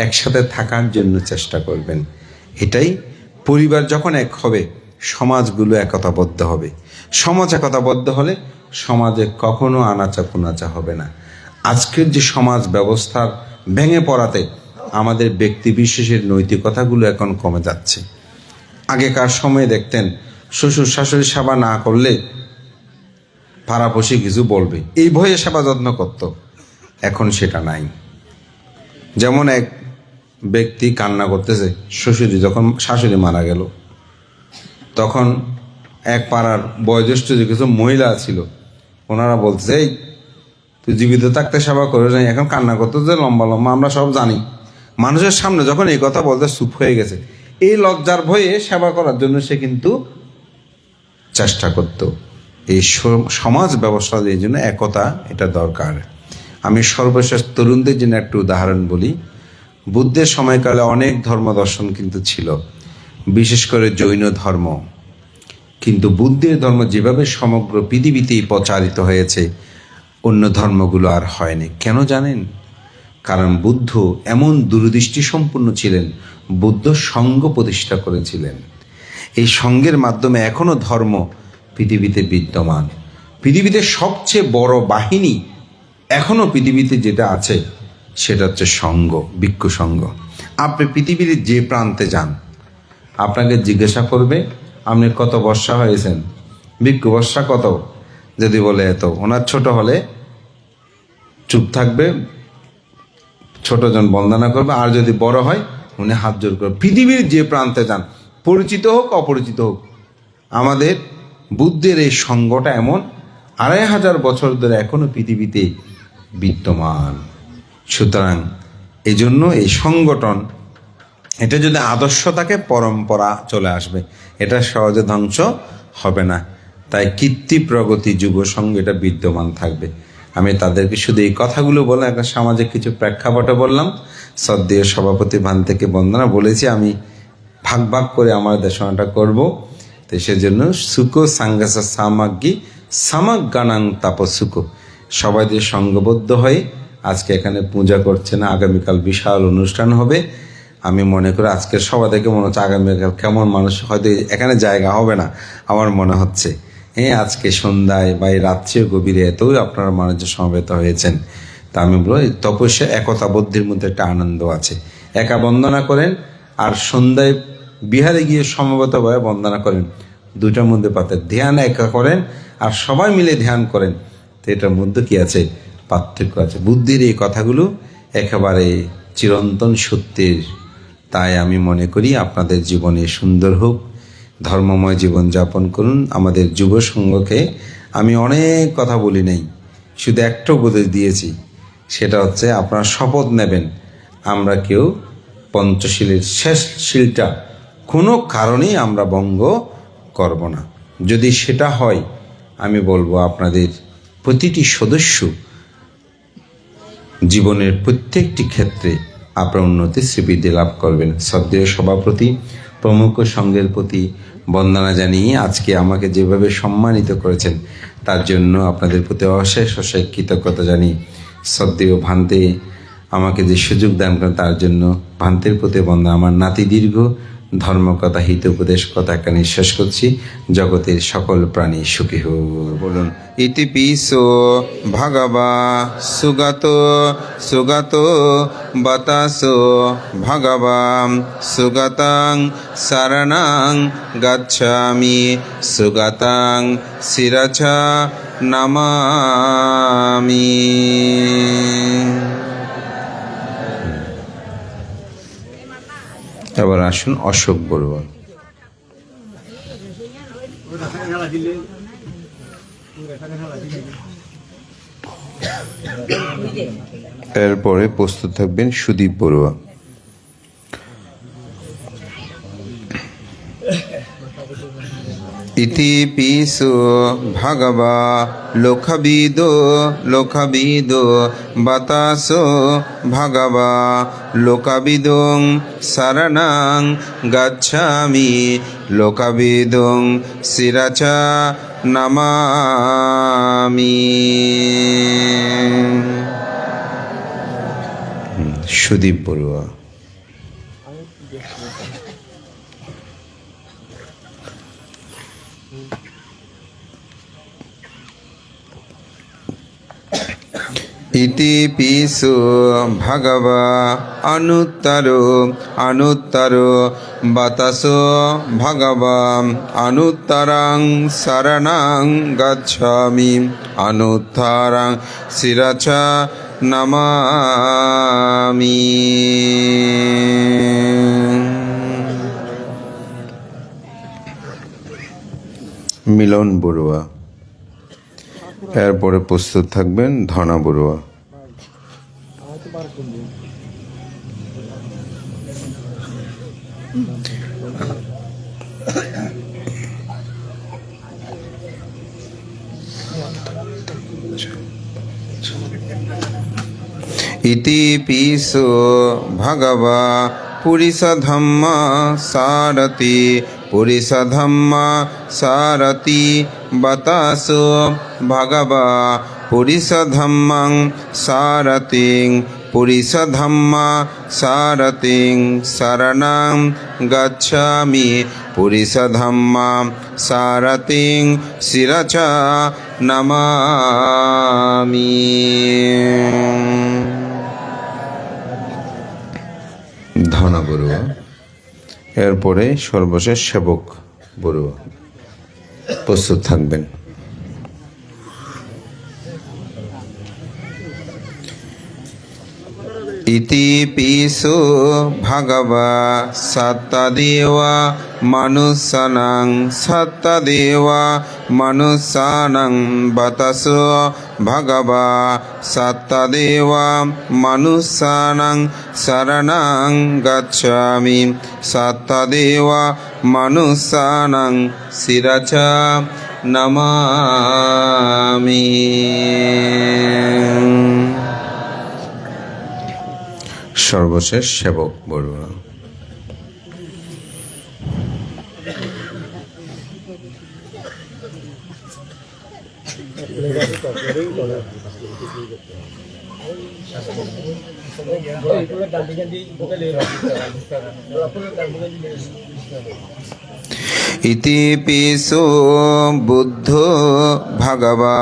একসাথে থাকার জন্য চেষ্টা করবেন। এটাই পরিবার যখন এক হবে, সমাজগুলো একতাবদ্ধ হবে। সমাজ একতাবদ্ধ হলে সমাজে কখনো আনাচা কুনাচা হবে না। আজকের যে সমাজ ব্যবস্থার ভেঙে পড়াতে আমাদের ব্যক্তি বিশেষের নৈতিকতাগুলো এখন কমে যাচ্ছে। আগেকার সময়ে দেখতেন শ্বশুর শাশুড়ি সেবা না করলে পাড়াপড়শি কিছু বলবে, এই ভয়ে সেবা যত্ন করত। এখন সেটা নাই। যেমন এক ব্যক্তি কান্না করতেছে, শ্বশুরি যখন শাশুড়ি মারা গেল, তখন এক পাড়ার বয়োজ্যেষ্ঠ যে কিছু মহিলা ছিল, ওনারা বলতেছে, এই তুই জীবিত থাকতে সেবা করে যাই, এখন কান্না করতে যে লম্বা লম্বা, আমরা সব জানি। মানুষের সামনে যখন এই কথা বলতে চুপ হয়ে গেছে, এই লজ্জার ভয়ে সেবা করার জন্য সে কিন্তু চেষ্টা করত। এই সমাজ ব্যবস্থা এই জন্য একতা, এটা দরকার। আমি সর্বশেষ তরুণদের জন্য একটু উদাহরণ বলি। বুদ্ধের সময়কালে অনেক ধর্ম দর্শন কিন্তু ছিল, বিশেষ করে জৈন ধর্ম। কিন্তু বুদ্ধের ধর্ম যেভাবে সমগ্র পৃথিবীতেই প্রচারিত হয়েছে, অন্য ধর্মগুলো আর হয়নি। কেন জানেন? কারণ বুদ্ধ এমন দূরদৃষ্টি সম্পন্ন ছিলেন, বুদ্ধ সংঘ প্রতিষ্ঠা করেছিলেন। এই সংঘের মাধ্যমে এখনো ধর্ম পৃথিবীতে বিদ্যমান। পৃথিবীতে সবচেয়ে বড় বাহিনী এখনো পৃথিবীতে যেটা আছে, সেটা হচ্ছে সংঘ, ভিক্ষু সংঘ। আপনি পৃথিবীর যে প্রান্তে যান, আপনাকে জিজ্ঞাসা করবে আপনি কত বর্ষা হয়েছেন, ভিক্ষু বর্ষা কত, যদি বলে এত, ওনার ছোট হলে চুপ থাকবে, ছোটজন বন্দনা করবে, আর যদি বড় হয় উনি হাত জোর করবে। পৃথিবীর যে প্রান্তে যান, পরিচিত হোক অপরিচিত হোক, আমাদের বুদ্ধের এই সংঘটা এমন 2500 বছর ধরে এখনো পৃথিবীতে বিদ্যমান। সুতরাং এই জন্য এই সংগঠন, এটা যদি আদর্শ থাকে, পরম্পরা চলে আসবে, এটা সহজে ধ্বংস হবে না। তাই কীর্তি প্রগতি যুব সংঘ এটা বিদ্যমান থাকবে। আমি তাদেরকে শুধু এই কথাগুলো বললাম, একটা সামাজিক কিছু প্রেক্ষাপটে বললাম। শ্রদ্ধেয় সভাপতি ভান থেকে বন্দনা বলেছি, আমি ভাগ ভাগ করে আমার দেশনাটা করব। তো সেজন্য সুকো সাঙ্গাসা সামাগ্গি সামাজ্ঞানাং তাপসুকো, সবাই যে সংঘবদ্ধ হয়ে আজকে এখানে পূজা করছে না, আগামীকাল বিশাল অনুষ্ঠান হবে। আমি মনে করি আজকের সভা থেকে মনে হচ্ছে আগামীকাল কেমন মানুষ, হয়তো এখানে জায়গা হবে না আমার মনে হচ্ছে। আজকে সন্ধ্যায় বা এই রাত্রিও গভীরে এতই আপনারা মানুষ সমবেত হয়েছেন। তা আমি বলবো তপস্যা একতাবদ্ধের মধ্যে একটা আনন্দ আছে। একা বন্দনা করেন আর সন্ধ্যায় বিহারে গিয়ে সমবেত হয়ে বন্দনা করেন, দুটার মধ্যে পাতে ধ্যান একা করেন আর সবাই মিলে ধ্যান করেন, তো এটার মধ্যে কি আছে? পার্থক্য আছে। বুদ্ধির এই কথাগুলো একেবারে চিরন্তন সত্যের। তাই আমি মনে করি আপনাদের জীবনে সুন্দর হোক, ধর্মময় জীবন যাপন করুন। আমাদের যুব সংঘকে আমি অনেক কথা বলি নাই, শুধু একটা উপদেশ দিয়েছি, সেটা হচ্ছে আপনারা শপথ নেবেন আমরা কেউ পঞ্চশীলের শেষ শীলটা কোনো কারণেই আমরা ভঙ্গ করব না। যদি সেটা হয়, আমি বলবো আপনাদের প্রতিটি সদস্য জীবনের প্রত্যেকটি ক্ষেত্রে আপনার উন্নতি শ্রীবৃদ্ধি লাভ করবেন। শ্রদ্ধেয় সভাপতি প্রমুখ সংঘের প্রতি বন্দনা জানিয়ে আজকে আমাকে যেভাবে সম্মানিত করেছেন, তার জন্য আপনাদের প্রতি অশেষ অশেষ কৃতজ্ঞতা জানিয়ে শ্রদ্ধেয় ভান্তে আমাকে যে সুযোগ দান করেন, তার জন্য ভান্তের প্রতি বন্দনা। আমার নাতি দীর্ঘ ধর্মকথা হিত উপদেশ কথা একটা নিঃশ্বাস করছি। জগতের সকল প্রাণী সুখী হোক। বলুন ইতি পিসো ভগবা সুগত সুগত বাতাসো ভগবা সুগতাং শরণাং গচ্ছামি সুগতাং শিরছা নমামি। এবার আসুন অশোক বর্মন। এরপরে প্রস্তুত থাকবেন সুদীপ বড়ুয়া। ইতি পিসো ভগবা লোকবিদো বাতাসো ভগবা লোকবিদং শরণং গচ্ছামি লোকবিদং শিরচা নমামি। সুদীপ বড়ুয়া। ইতি পিসো ভগবা অনুত্তরো বাতাসো ভগবা অনুত্তরং শরণং গচ্ছামি অনুত্তরং শিরচা নমামি। মিলন বড়ুয়া। এরপরে প্রস্তুত থাকবেন ধনা বড়ুয়া। ইতি পিসো ভগবা পুরিষধম্মা সারতি বাতাসো ভগবা পুরিষধম্মং সারতিং শরণং গচ্ছামি পুরিষধম্মা সারতিং শিরচা নমামি। ধনা বড়ুয়া। এরপরে সর্বশেষ সেবক বড়ুয়া প্রস্তুত থাকবেন। ইতি পিসো ভগবা সত্যদেবা মনুষ্যানাং বাতাসো ভগবা সত্যদেবা মনুষ্যানাং শরণং গচ্ছামি সত্যদেবা মনুষ্যানাং শিরচা নমামি। সর্বশেষ সেবক বড়ুয়া। ইতি পিসো বুদ্ধো ভগবা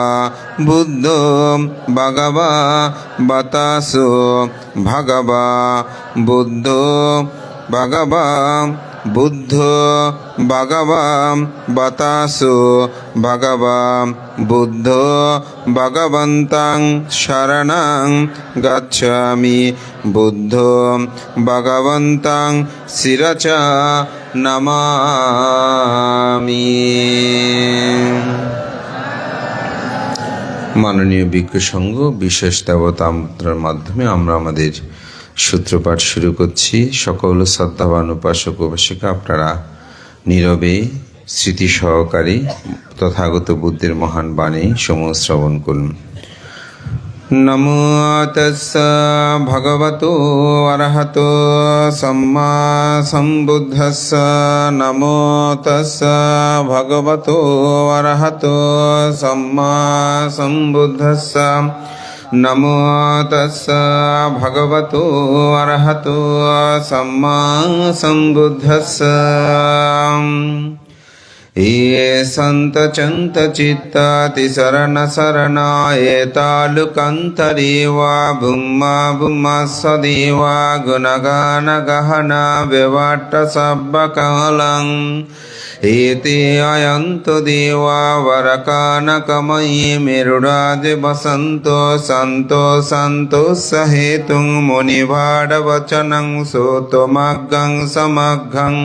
বাতাসো ভগবা বাতাসো ভগবন্तं শরণং গচ্ছামি ভগবন্तं শিরচা নমামি। মাননীয় ভিক্ষু সংঘ বিশেষ দেবতা আমন্ত্রণের মাধ্যমে আমরা আমাদের সূত্রপাঠ শুরু করছি। সকল শ্রদ্ধাবান উপাসক উপাসিকা আপনারা নীরবে স্মৃতি সহকারী তথাগত বুদ্ধের মহান বাণী সমূহ শ্রবণ করুন। নমো তস্সা ভগবতো অরহতো সম্মা সম্বুদ্ধস্সা। নমো তস্সা ভগবতো অরহতো সম্মা সম্বুদ্ধস্সা। নমো তস্সা ভগবতো অরহতো সম্মা সম্বুদ্ধস্সা। ये संत चंत चित्ताति शरण शरणाय तालुकंतरेवा भूमा सदेवा गुणगान गहना विवाट सब्बकालं। एते अयन्तो देवा वरकानकमयी मेरुराज वसन्तो सन्तो सहेतुं मुनिभाडवचनं सोतमग्गं समग्गं।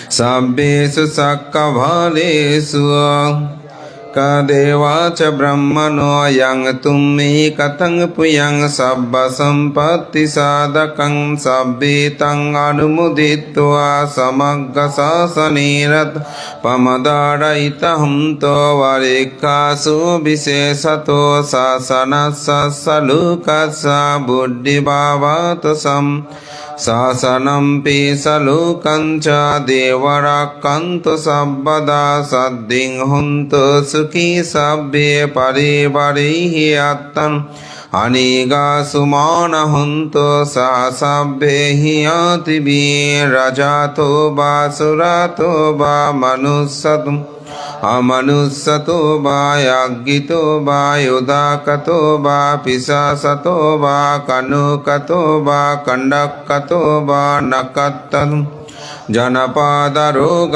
Sabbesu sakkavalesu Kadevaca brahmano yang tummi katang puyang sabba sampatti sadakang sabbitang anumuditva samagga sasanirat pamadaraitaham to varikasu visesato sasanassa salukasa buddhi bhavatasam Sasanam pisalukanca devarakanto sabbada sadding hunto sukhi sabbe paribarihi attan Aniga sumana hunto sa sabbe hiyatibi rajato ba surato ba manussatum Amanussato ba yaggito ba yudakato ba pisasato ba kanukato ba kandakato ba nakattatum Janapadaro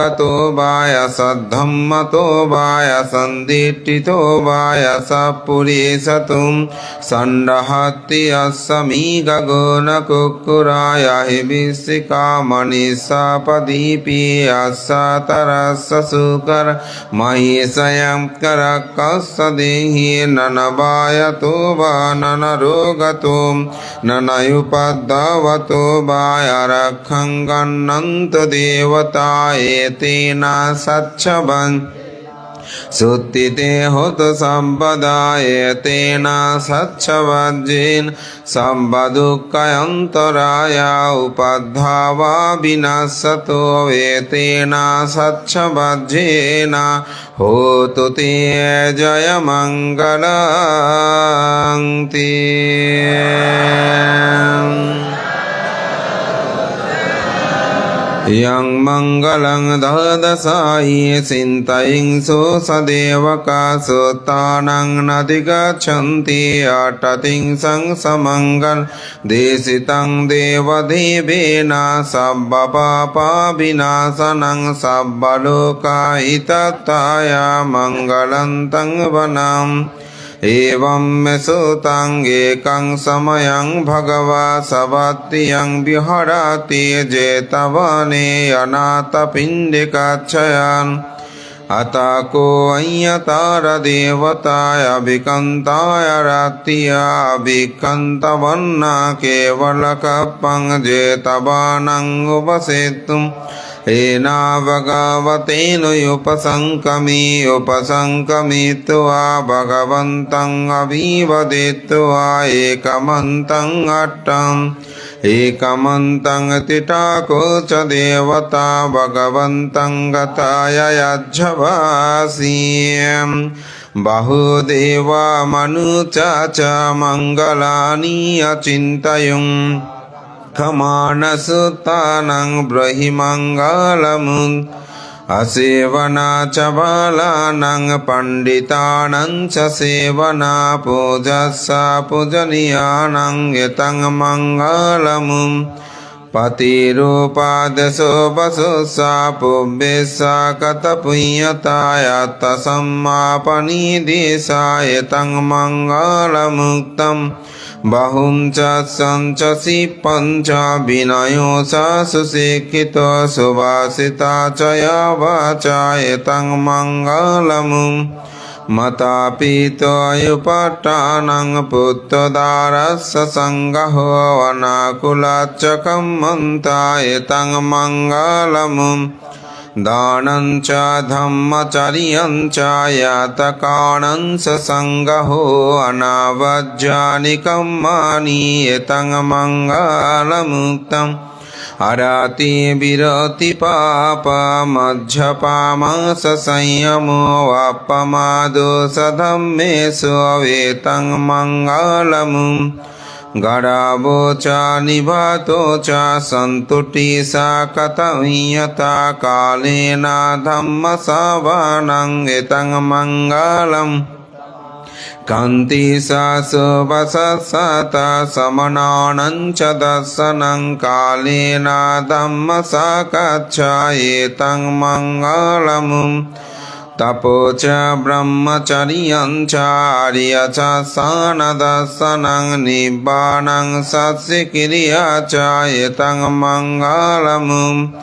baya saddhammato baya sandittito baya sapuri satum sandahati asami gagona kukuraya hibisika manisa padipi asatarasa sukar mahisayam karakasa dehi nanabaya toba nanarogatum nanayupadavato baya rakhangananta devata etena satchavan Suttite hota sambada etena satchavajjen sambadukkhayantaraya upadhava vinasato etena satchavajjena hotu te jaya mangalang te Yang mangalang dadasai sintaing so sadevaka sutanang nadigachanti atating sang samangal desitang deva devena sabba papa vinasanang sabba loka itataya mangalantang vanam Evam mesutang ekang samayang bhagava savatiyang viharati jetavane anata pindikachayan Atako ayyatara devataya abhikantaya ratiya abhikantavanna kevalakapang jetavanang upasetum Ena bhagavateno upasankami upasankamitva bhagavantang abhivadetva ekamantang attam ekamantang titako ca devata bhagavantang gataya yajjhavasiyam bahudeva manuca ca mangalani acintayung Kamanasutanang brahimangalamun Asevana chabalanang panditanang ca sevana pujassa pujaniyanang etang mangalamun Patirupadeso basusa pubbesa katapunyataya tasamma desa etang mangalamuktam Bahum ca sanca sipanca binayo sa susikito subhasita caya vaca etang mangalamum Mata pito ayupatanang putta darasa sanggaho anakulaca kammanta etang mangalamum Dananca dhammacariyanca yatakanansa sanggaho anavajjani kammani etang mangalamuktam Arati birati papa majjapamasa sanyamo vapamado sadhammesu avetang mangalamum Garabo ca nivato ca santuti sakataviyata kalena dhamma savanang etang mangalam Kanti sasu vasasata samananang ca dasanang kalena dhamma sakacca etang mangalamum Tapoca brahmacariyanca aryaca sanadasanang nibbanang satsikiriyaca etang mangalamum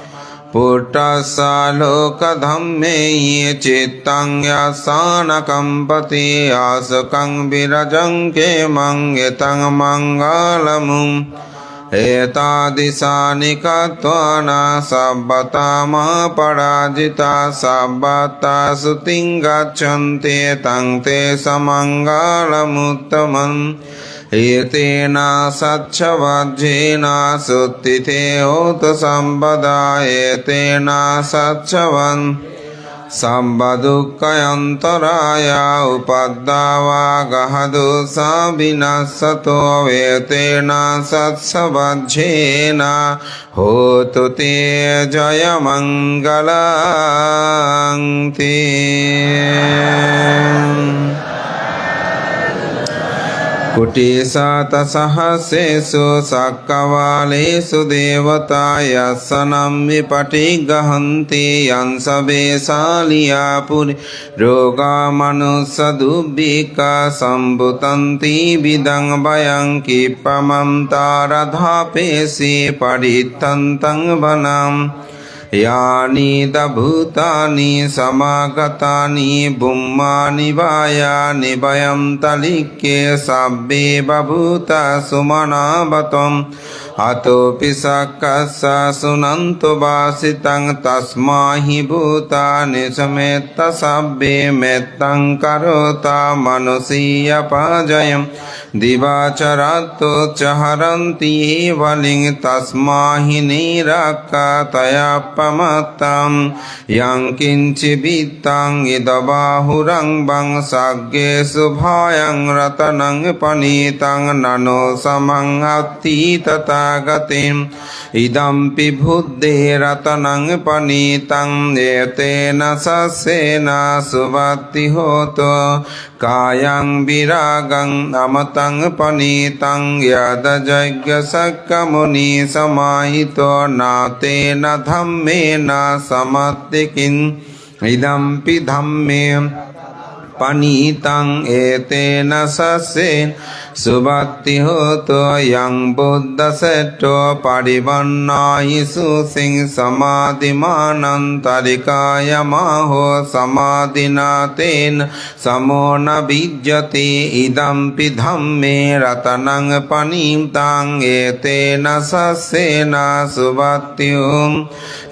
पुट्टस्सलोकधम्मे ये चित्तं यस्सानकम्पति आसुकं विरजं केमं यतं मङ्गलमुम् एतादिशानि कत्वाना सब्बतामपराजिता सब्बता सुतिं गच्छन्ति तं ते समङ्गलमुत्तमम् एतेन सच्छवज्जेन सुत्थिते होत सम्पदा एतेन सच्छवन् सम्बदुःखयन्तराय उपद्रवगहदोषा विनश्यतो एतेन सत्सवज्जेन होतु ते जयमङ्गलं ते। कोटिशतसहस्रेषु सक्कवालेषु देवता यस्सनं विपटिगहन्ति अंशवेशालियापुरि रोगमनुष्यदुर्भिक्खा सम्भुतन्ति विदं भयं क्षिप्रमन्तारधापेशि परितन्तं वनम् यानि दभूतानि समागतानि भूमानि वायानि वयं तलिके सब्बे बभूता सुमनावतम् अतोऽपि सकस्य सुनन्तु वासितं तस्माहि भूतानि समेत सब्बे मेत्तं करोता मनुष्यपजयम् दिवाचरतो च हरन्ति बलिं तस्माहि निरक्कतयप्रमत्तं यं किञ्चिद्वित्तं इदबाहुरं वंशज्ञेषु भयं रत्नं पनीतं ननो समं अत्ति तथागतिम् इदम्पि बुद्धे रत्नं पनीतं एतेन सस्येन सुवत्ति होतो कायं विरागं अमतं पनीतं यदजज्ञशक्यमुनि समाहितो न तेन धम्मेन समत्तिकिन् इदम्पि धम्मे पनीतं एतेन सस्येन सुवत्ति होतो यं बुद्धसेट्टो परिवन्नायिषु सिंह समाधिमानन्तरिकायमाहो समाधिना तेन समो न विद्यते इदम्पि धम्मे रत्नं पनीतं एतेन सस्येन सुवत्ति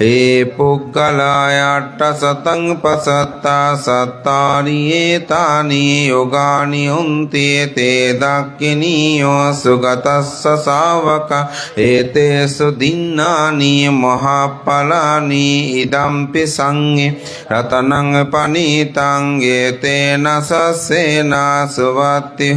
हे पुग्गलाय 800 पसत्ता सत्तानि एतानि योगानि उन्ति ते दाक्किनीयो सुगतस्स शावक एतेषु दिन्नानि महाफलानि इदम्पि संगे रत्नं पनीतं एतेन सस्येन सुवत्ति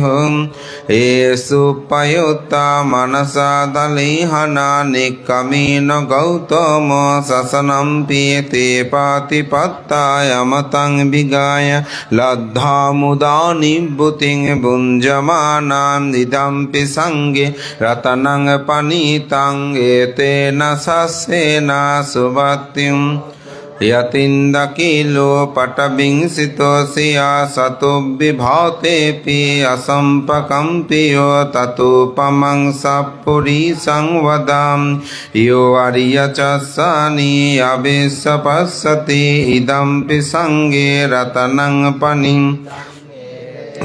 येषु पयुक्ता मनसा दलिहना निक्कमेन गौतम ससनं पीते पातिपत्तायमतं विगाय लब्धा मुदा निभृतिं भुञ्जमानां इदम्पि संगे रत्नं पनीतं एतेन सस्येन सुवत्तिं यतिन्दकिलो पटविंसितोऽस्या सतो विभातेऽपि असम्पकम्पियो ततोपमं सपुरीशं वदामि यो आर्यचस्सानि अवेश्य पश्यति इदम्पि संगे रत्नं पनीम्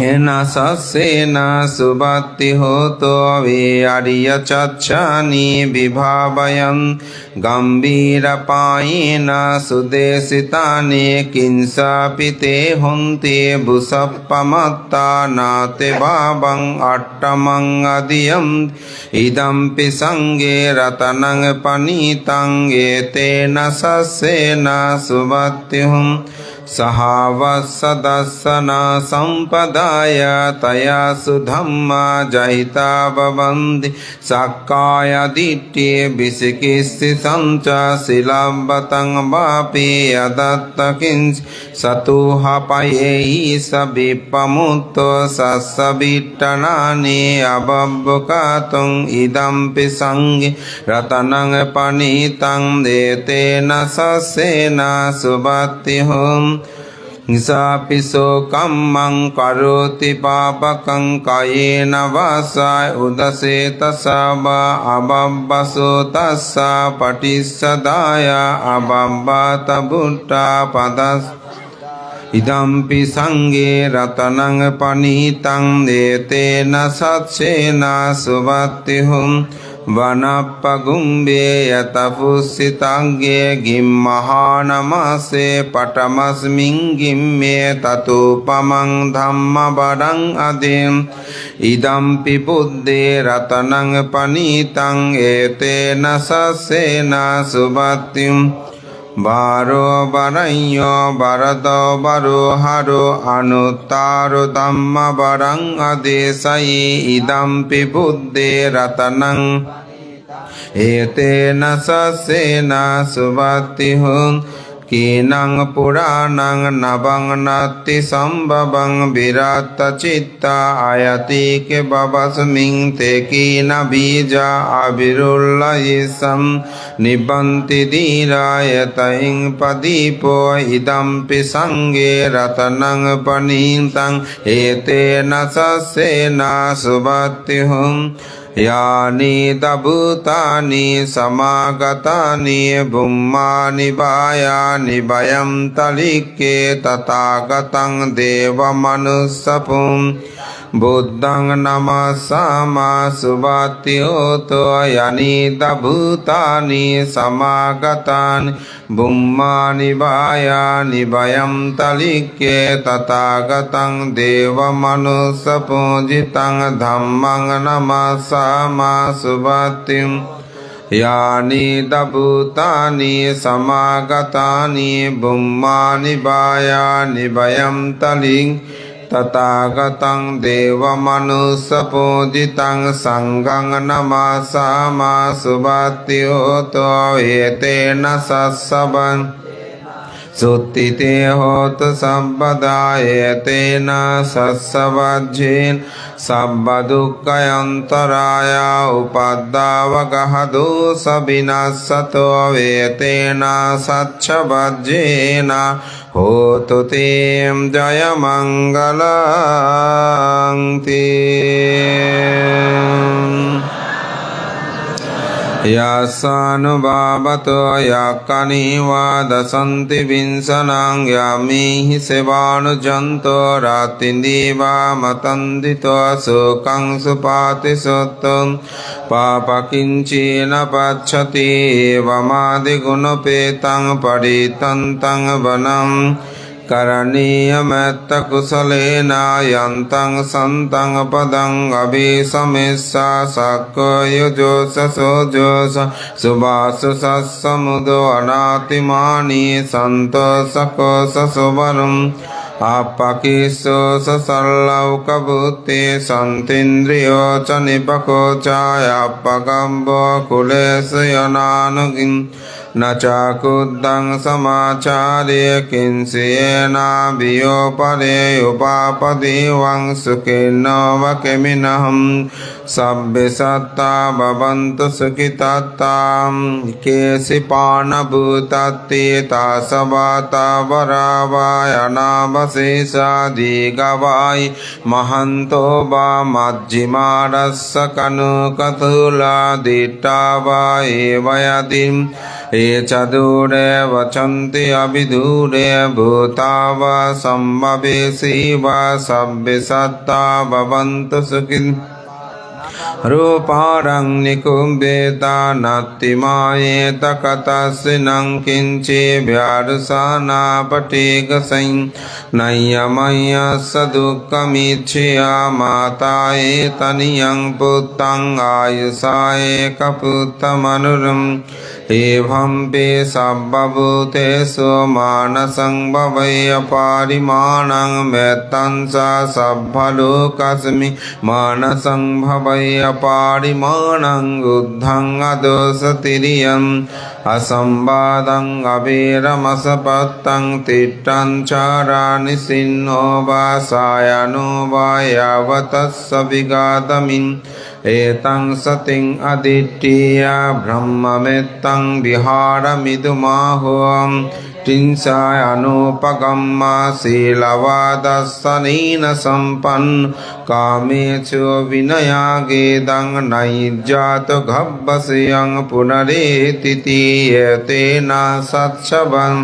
येन सस्येन सुवत्ति होतो वे आर्यचक्षानि विभावयन् गम्भीरपायेन सुदेशितानि किंसापि ते हुन्ति भूषप्पमत्ता न ते भावं अट्टमं अधियम् इदम्पि संगे रत्नं पनीतं एतेन सस्येन सुवत्ति सहावत्सदस्सन सम्पदाय तया सुधम्मा जहिता भवन्ति सक्कायदिट्ये विशिकिस्ति सञ्च शिलवतं वापि यदत्त किञ्च सतुहपयैः स विप्रमुक्तो सस्सविट्टनानि अबभ्रुकातुम् इदम्पि संगे रत्नं पनीतं एतेन सस्येन सुवत्ति Sapi sokamang karoti papakang kayena vasa udase tasaba ababbaso tassa patisadaya ababbata buddha padas idampi sangge ratanang panitang etena satsena subattihum vanapagumbe yatapusitangge gimmahanamase patamasming gimme tatupamang dhamma barang adim idampi buddhe ratanang panitang etena sasena subattim Baro baranyo barado baro haro anuttaro dhamma barang adesai idampi buddhe ratanang etena sasena subattihum kinang puranang nabang nati sambabang virata citta ayati ke babasming te kina bija avirullahisam nibanti dirayataing padipo idampi sangge ratanang panintang etena sasena subattihum Yani dabutani samagatani bummani bayani bayam talike tatagatang deva manussapum buddhang namasama subattiyoto yani dabutani samagatan bummani bayani bayam talike tatagatang deva manussapujitang dhammang namasama subattim Yani dabutani samagatani bummani bayani bayam taling tatagatang deva manusapujitang sanggang namasama subattiyoto etena sassaban Suttite hota sabbada etena sassavajjin sabba dukkhayantaraya upaddavagahado sabinassato etena sacchavajjena hotu tem jaya mangalang tem Yasanubhavato yakani vadasanti vinsanang yamihi sevanu janto ratindiva matandito sukang supati suttam papakinchina pacchati vamadi gunopetang paritantang vanam Karaniya metta kusalena yantang santang padang abhisamissa sakko yujosa sojosa subhasu sassamudo anatimani santo sakko sasubarum Apakiso sasalauka buddhi santindriyo ca nipako ca apakambo kulesa yananugin Nacakuddang samacari kinsiyena biyopare upapadi wang sukino vakeminaham sabbe satta bhavantu sukitatam kesipana bhutati tasavata varavayana vasesa digavai mahanto ba majjimarassa kanu kathula dittava evayadim Echadure vachanti abhidure bhutava sambhavesi va sabbe satta bhavantu sukhin Ruparang nikumbeta nattimayeta katasinang kinchi vyarusana patigasain Nayamaya sadukkamichya mata etaniyang puttang ayusae kaputamanuram Evam pe sabbabhutesu manasang bhavaya parimanang mettansa sabbhalokasmi manasang bhavaya parimanang uddhang adosatiriyam asambadang abhiramasapatang tittan charani sinno vasayano vayavatasya vigadamin Etang sating aditya brahma mettang viharamidumahom त्रिंसायनुपगम्मा शीलवादस्सनेन सम्पन्न कामेषु विनयागेदं नैज्जातो घब्बस्यं पुनरेतितीयतेन सत्सवं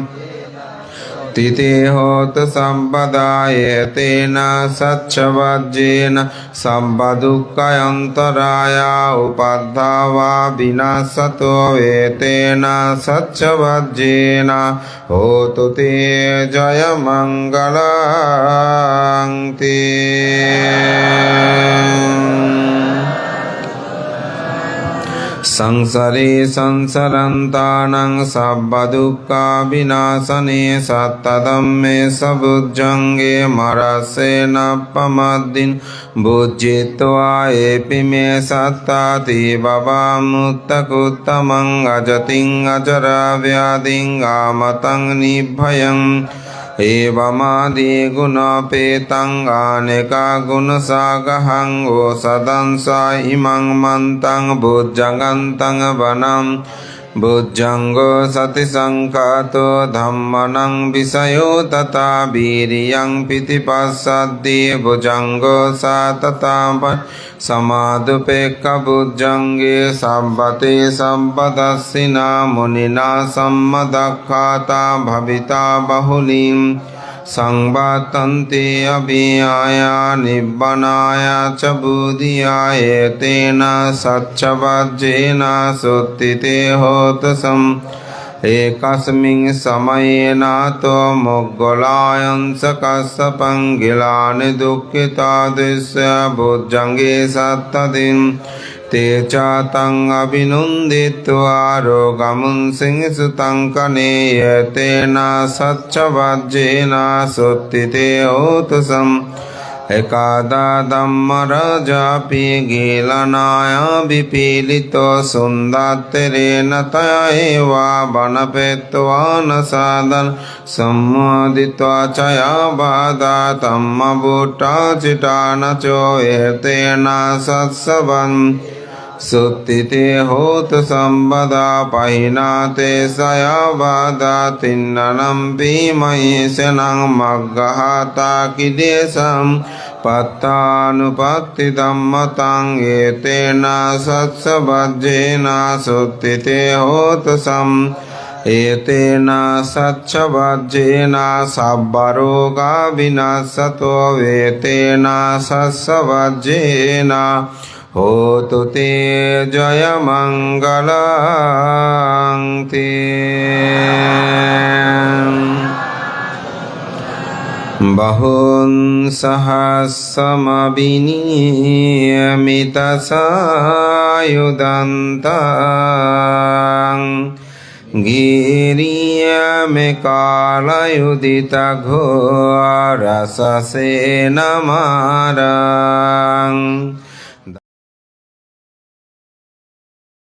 तिते होत सम्पदाय तेन सच्छवज्जेन सम्पदुःखयन्तराया उपद्धावा विनाशतो एतेन सच्छवज्जेन होतु ते जयमङ्गलं ते। संसारे संसरन्तानां सब्बदुःखविनाशने सत्तदम्मे सबुज्जङ्गे मरसे न पमद्दिन् भुजित्वा एपि मे सत्ताति भवामुत्तकुत्तमं अजतिं अजराव्याधिं आमतं निभयम् एवमादिगुणपेतं अनेकगुणसागरं ओषधं स इमं मन्तं भुजङ्गन्तं वनं भुजङ्गो सतिसङ्कातो धम्मनं विषयो तथा वीर्यं पितिपश्यति भुजङ्गो स तथा समादुपेक्षभुजङ्गे सम्पते सम्पदस्सिना मुनिना सम्मदख्याता भविता बहुलीं संवर्तन्ते अभियाया निब्बनाय च बुधियाय तेन सच्छवज्जेन सुत्थिते होतसम् एकस्मिन् समये नातो मोग्गलायंस कश्यपं गिलानि दुःखिता दृश्य भुजङ्गे सत्तदिं ते च तं अभिनन्दित्वा रोगमुंसिंसुतं कनेय तेन सच्छवज्जेन सुत्थिते होतसम् एकादा धम्मराजापि गीलनाय विपीडितो सुन्दत्तेरेण तया एव वनपेत्वा न साधन सम्मोदित्वा चयाबाधा तम्मभूटाचिटा न चोयतेन सत्सवन् सुत्थिते होतु सम्पदा पहिनाते सयाबाधा तिन्ननं भीमयेशनं मग्गहाता किदेशं पत्तानुपत्तिधम्मतं एतेन सत्सवज्जेन सुत्थिते होतु एतेन सच्छवज्जेन सब्बरोगविनाशतो एतेन सत्सवज्जेन होतु ते जयमङ्गलं ते। बहुसहस्रमविनियमितसायुधन्तं गिरियमेकालयुधितघोरससेनमारा